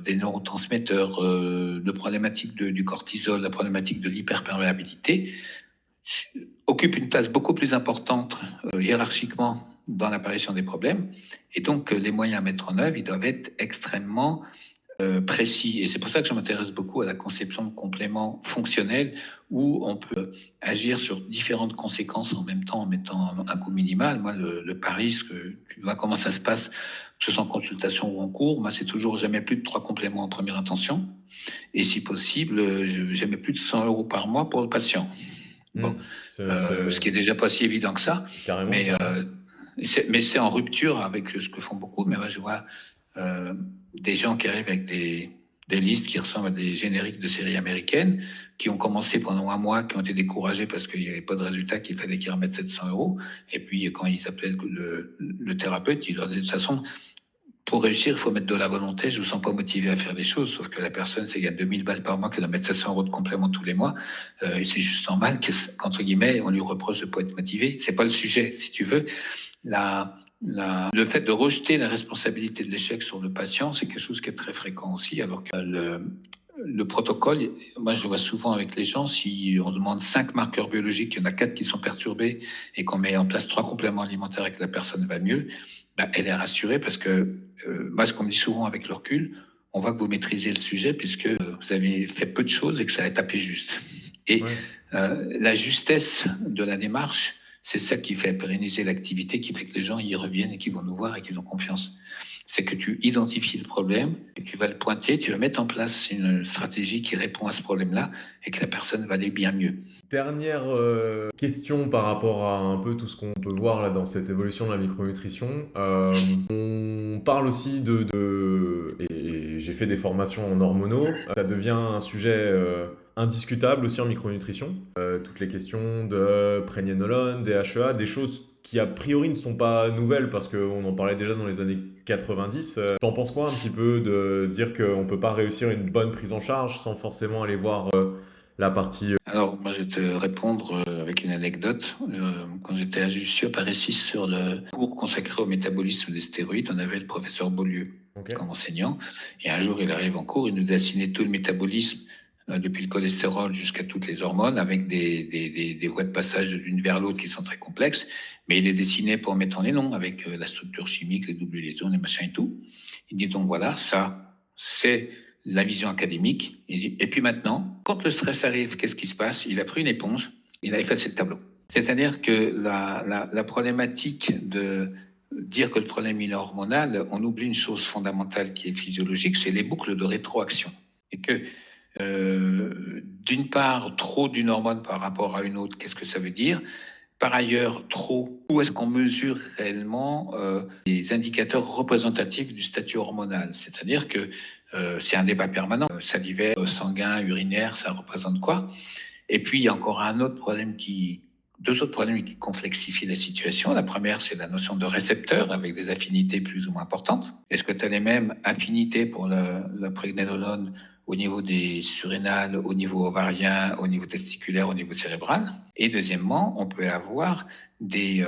des neurotransmetteurs, de problématiques du cortisol, la problématique de l'hyperperméabilité, occupe une place beaucoup plus importante hiérarchiquement dans l'apparition des problèmes. Et donc, les moyens à mettre en œuvre, ils doivent être extrêmement précis. Et c'est pour ça que je m'intéresse beaucoup à la conception de compléments fonctionnels où on peut agir sur différentes conséquences en même temps en mettant un coût minimal. Moi, le pari, ce que tu vois comment ça se passe, que ce soit en consultation ou en cours, moi, c'est toujours jamais plus de 3 compléments en première intention. Et si possible, jamais plus de 100 euros par mois pour le patient. Bon, ce qui est déjà pas si évident que ça, Carrément, mais, carrément. mais c'est en rupture avec ce que font beaucoup. Mais moi, je vois des gens qui arrivent avec des listes qui ressemblent à des génériques de séries américaines, qui ont commencé pendant un mois, qui ont été découragés parce qu'il n'y avait pas de résultat, qu'il fallait qu'ils remettent 700 euros. Et puis, quand ils appelaient le thérapeute, il leur disait de toute façon, pour réussir, il faut mettre de la volonté. Je ne vous sens pas motivé à faire des choses, sauf que la personne, c'est qu'il y a 2000 balles par mois, qu'elle doit mettre 700 euros de complément tous les mois. Et c'est juste normal qu'entre guillemets, on lui reproche de ne pas être motivé. C'est pas le sujet, si tu veux. Le fait de rejeter la responsabilité de l'échec sur le patient, c'est quelque chose qui est très fréquent aussi, alors que le protocole, moi je le vois souvent avec les gens, si on demande 5 marqueurs biologiques, il y en a 4 qui sont perturbés et qu'on met en place 3 compléments alimentaires et que la personne va mieux, ben, elle est rassurée parce que moi ce qu'on me dit souvent avec le recul, on voit que vous maîtrisez le sujet puisque vous avez fait peu de choses et que ça a tapé juste. Et la justesse de la démarche, c'est ça qui fait pérenniser l'activité, qui fait que les gens y reviennent et qu'ils vont nous voir et qu'ils ont confiance. C'est que tu identifies le problème, et tu vas le pointer, tu vas mettre en place une stratégie qui répond à ce problème-là et que la personne va aller bien mieux. Dernière question par rapport à un peu tout ce qu'on peut voir là dans cette évolution de la micronutrition. On parle aussi et j'ai fait des formations en hormonaux. Ça devient un sujet indiscutable aussi en micronutrition. Toutes les questions de prégnénolone, DHEA, des choses qui a priori ne sont pas nouvelles parce qu'on en parlait déjà dans les années 90. T'en penses quoi un petit peu de dire qu'on ne peut pas réussir une bonne prise en charge sans forcément aller voir la partie... Alors, moi, je vais te répondre avec une anecdote. Quand j'étais à Jussieu, Paris 6, sur le cours consacré au métabolisme des stéroïdes, on avait le professeur Beaulieu comme enseignant. Et un jour, il arrive en cours, il nous a dessiné tout le métabolisme, depuis le cholestérol jusqu'à toutes les hormones, avec des voies de passage d'une vers l'autre qui sont très complexes. Mais il est dessiné pour mettre en les noms, avec la structure chimique, les doubles liaisons, les machins et tout. Il dit donc voilà, ça, c'est la vision académique. Et puis maintenant, quand le stress arrive, qu'est-ce qui se passe? Il a pris une éponge, il a effacé le tableau. C'est-à-dire que la problématique de dire que le problème est hormonal, on oublie une chose fondamentale qui est physiologique, c'est les boucles de rétroaction. Et que d'une part, trop d'une hormone par rapport à une autre, qu'est-ce que ça veut dire? Par ailleurs, trop, où est-ce qu'on mesure réellement les indicateurs représentatifs du statut hormonal? C'est-à-dire que c'est un débat permanent. Salivaire, sanguin, urinaire, ça représente quoi? Et puis, il y a encore deux autres problèmes qui complexifient la situation. La première, c'est la notion de récepteur avec des affinités plus ou moins importantes. Est-ce que tu as les mêmes affinités pour la prégnénolone au niveau des surrénales, au niveau ovarien, au niveau testiculaire, au niveau cérébral? Et deuxièmement, on peut avoir des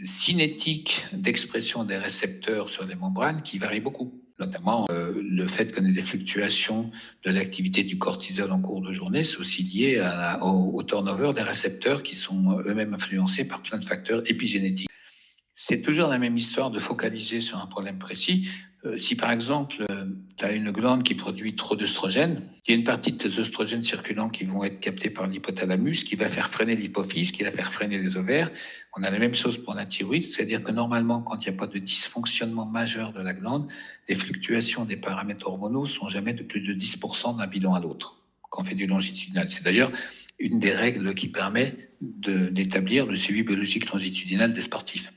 cinétiques d'expression des récepteurs sur les membranes qui varient beaucoup. Notamment le fait qu'on ait des fluctuations de l'activité du cortisol en cours de journée, c'est aussi lié au turnover des récepteurs qui sont eux-mêmes influencés par plein de facteurs épigénétiques. C'est toujours la même histoire de focaliser sur un problème précis. Si par exemple, tu as une glande qui produit trop d'œstrogènes, il y a une partie de ces œstrogènes circulants qui vont être captés par l'hypothalamus, qui va faire freiner l'hypophyse, qui va faire freiner les ovaires. On a la même chose pour la thyroïde, c'est-à-dire que normalement, quand il n'y a pas de dysfonctionnement majeur de la glande, les fluctuations des paramètres hormonaux sont jamais de plus de 10% d'un bilan à l'autre, quand on fait du longitudinal. C'est d'ailleurs une des règles qui permet d'établir le suivi biologique longitudinal des sportifs.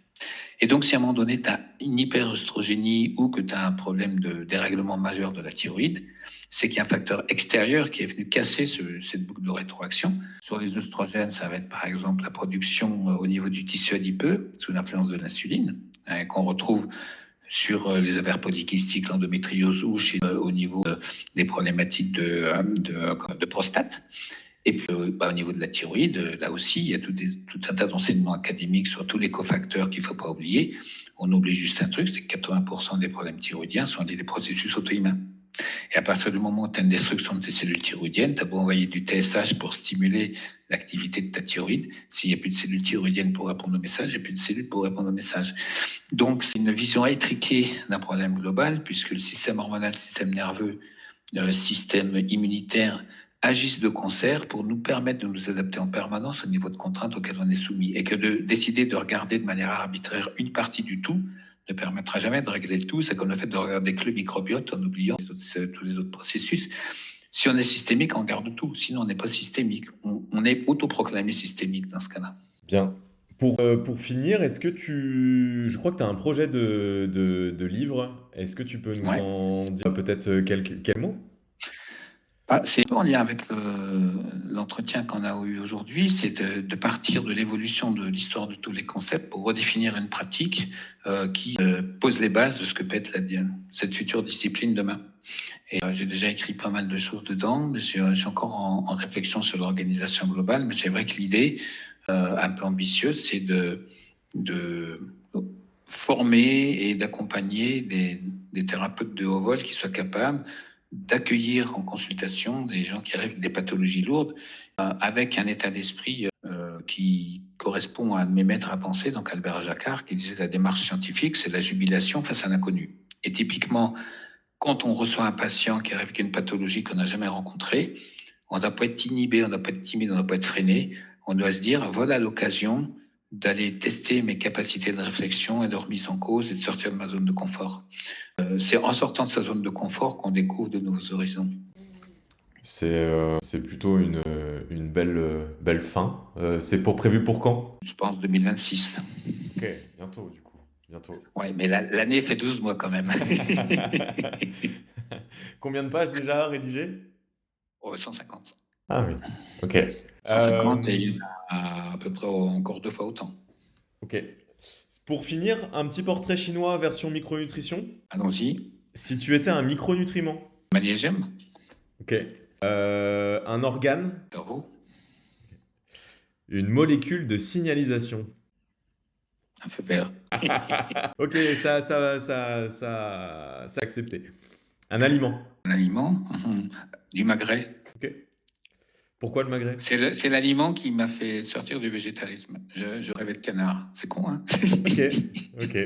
Et donc, si à un moment donné, tu as une hyperœstrogénie ou que tu as un problème de dérèglement majeur de la thyroïde, c'est qu'il y a un facteur extérieur qui est venu casser cette boucle de rétroaction. Sur les œstrogènes, ça va être par exemple la production au niveau du tissu adipeux sous l'influence de l'insuline. hein, qu'on retrouve sur les ovaires polykystiques, l'endométriose ou au niveau des problématiques de prostate. Et puis, au niveau de la thyroïde, là aussi, il y a tout un tas d'enseignements académiques sur tous les cofacteurs qu'il ne faut pas oublier. On oublie juste un truc, c'est que 80% des problèmes thyroïdiens sont liés à des processus auto-immuns. Et à partir du moment où tu as une destruction de tes cellules thyroïdiennes, tu as beau envoyer du TSH pour stimuler l'activité de ta thyroïde. S'il n'y a plus de cellules thyroïdiennes pour répondre au message, il n'y a plus de cellules pour répondre au message. Donc, c'est une vision étriquée d'un problème global, puisque le système hormonal, le système nerveux, le système immunitaire agissent de concert pour nous permettre de nous adapter en permanence au niveau de contraintes auxquelles on est soumis. Et que de décider de regarder de manière arbitraire une partie du tout ne permettra jamais de régler le tout. C'est comme le fait de regarder que le microbiote en oubliant tous les autres processus. Si on est systémique, on garde tout. Sinon, on n'est pas systémique. On est autoproclamé systémique dans ce cas-là. Bien. Pour finir, est-ce que je crois que tu as un projet de livre. Est-ce que tu peux nous en dire peut-être quelques mots? C'est en lien avec l'entretien qu'on a eu aujourd'hui, c'est de partir de l'évolution de l'histoire de tous les concepts pour redéfinir une pratique qui pose les bases de ce que peut être cette future discipline demain. Et j'ai déjà écrit pas mal de choses dedans, mais je suis encore en réflexion sur l'organisation globale, mais c'est vrai que l'idée un peu ambitieuse, c'est de former et d'accompagner des thérapeutes de haut vol qui soient capables d'accueillir en consultation des gens qui arrivent avec des pathologies lourdes avec un état d'esprit qui correspond à un de mes maîtres à penser, donc Albert Jacquard, qui disait la démarche scientifique, c'est la jubilation face à l'inconnu. Et typiquement, quand on reçoit un patient qui arrive avec une pathologie qu'on n'a jamais rencontrée, on ne doit pas être inhibé, on ne doit pas être timide, on ne doit pas être freiné, on doit se dire, voilà l'occasion d'aller tester mes capacités de réflexion et de remise en cause et de sortir de ma zone de confort. C'est en sortant de sa zone de confort qu'on découvre de nouveaux horizons. C'est plutôt une belle fin. C'est prévu pour quand? Je pense 2026. Ok, bientôt du coup. Bientôt. Ouais, mais l'année fait 12 mois quand même. Combien de pages déjà rédigées? 150. Ah oui, ok. 150 et il y en a à peu près encore 2 fois autant. Ok. Pour finir, un petit portrait chinois version micronutrition. Allons-y. Si tu étais un micronutriment. Magnésium. Ok. Un organe. Cerveau. Une molécule de signalisation. Un feu vert. Ok, ça accepté. Un aliment. Un aliment. Du magret. Ok. Pourquoi le magret? C'est l'aliment qui m'a fait sortir du végétarisme. Je rêvais de canard. C'est con, hein? Ok.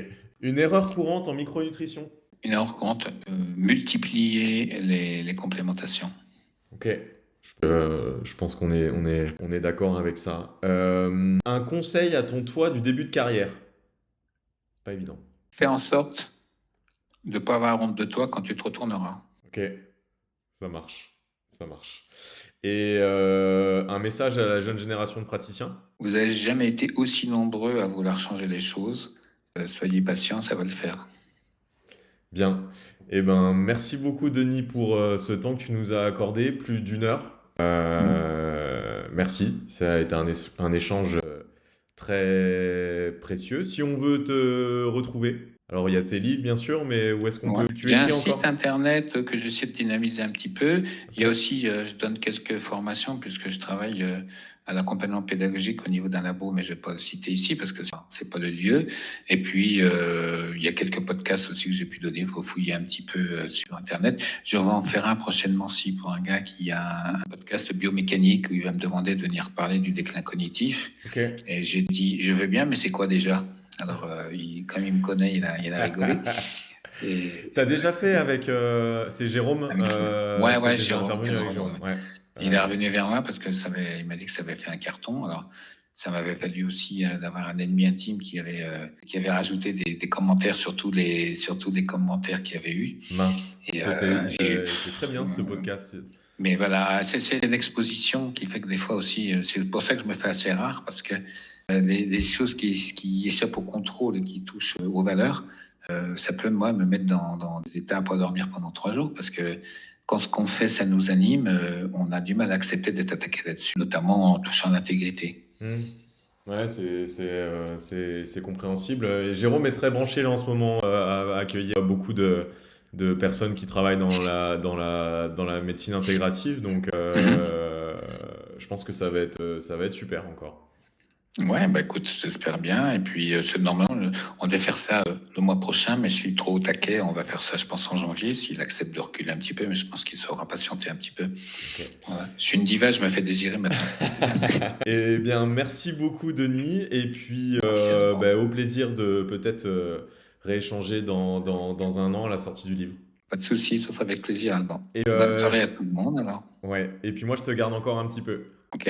Une erreur courante en micronutrition. Une erreur courante, multiplier les complémentations. Ok. Je pense qu'on est d'accord avec ça. Un conseil à ton toi du début de carrière. Pas évident. Fais en sorte de ne pas avoir honte de toi quand tu te retourneras. Ok, ça marche. Et un message à la jeune génération de praticiens. Vous n'avez jamais été aussi nombreux à vouloir changer les choses. Soyez patients, ça va le faire. Bien. Eh ben, merci beaucoup, Denis, pour ce temps que tu nous as accordé, plus d'1 heure. Merci, ça a été un échange très précieux. Si on veut te retrouver, alors il y a tes livres, bien sûr, mais où est-ce qu'on peut... Tu J'ai un écris encore? site internet que j'essaie de dynamiser un petit peu. Il y a aussi, je donne quelques formations puisque je travaille à l'accompagnement pédagogique au niveau d'un labo, mais je ne vais pas le citer ici parce que c'est pas le lieu. Et puis, il y a quelques podcasts aussi que j'ai pu donner. Il faut fouiller un petit peu sur Internet. Je vais en faire un prochainement aussi pour un gars qui a un podcast biomécanique où il va me demander de venir parler du déclin cognitif. Okay. Et j'ai dit, je veux bien, mais c'est quoi déjà? Alors, comme il me connaît, il a rigolé. T'as déjà fait avec... c'est Jérôme ouais, Jérôme. Intervenu avec Jérôme. Ouais. Il est revenu vers moi parce que il m'a dit que ça avait fait un carton. Alors, ça m'avait fallu aussi d'avoir un ennemi intime qui avait rajouté des commentaires sur tous les commentaires qu'il y avait eu. Mince. C'était très bien ce podcast. Mais voilà, c'est l'exposition qui fait que des fois aussi, c'est pour ça que je me fais assez rare parce que des choses qui échappent au contrôle et qui touchent aux valeurs, ça peut, moi, me mettre dans des états à pas dormir pendant 3 jours parce que quand ce qu'on fait, ça nous anime, on a du mal à accepter d'être attaqué là-dessus, notamment en touchant l'intégrité. Ouais, c'est compréhensible. Et Jérôme est très branché là en ce moment à accueillir beaucoup de personnes qui travaillent dans la médecine intégrative. Donc, Mhm. je pense que ça va être super encore. Ouais, bah écoute, j'espère bien. Et puis, c'est normalement, on devait faire ça le mois prochain, mais je suis trop au taquet. On va faire ça, je pense, en janvier, s'il accepte de reculer un petit peu, mais je pense qu'il saura patienter un petit peu. Ok. Voilà. Je suis une diva, je me fais désirer maintenant. C'est bien. Eh bien, merci beaucoup, Denis. Et puis, Merci à toi. au plaisir de peut-être rééchanger dans un an à la sortie du livre. Pas de souci, ça sera avec plaisir, Alban. Et, Bonne soirée à tout le monde, alors. ouais. Et puis moi, je te garde encore un petit peu. Ok.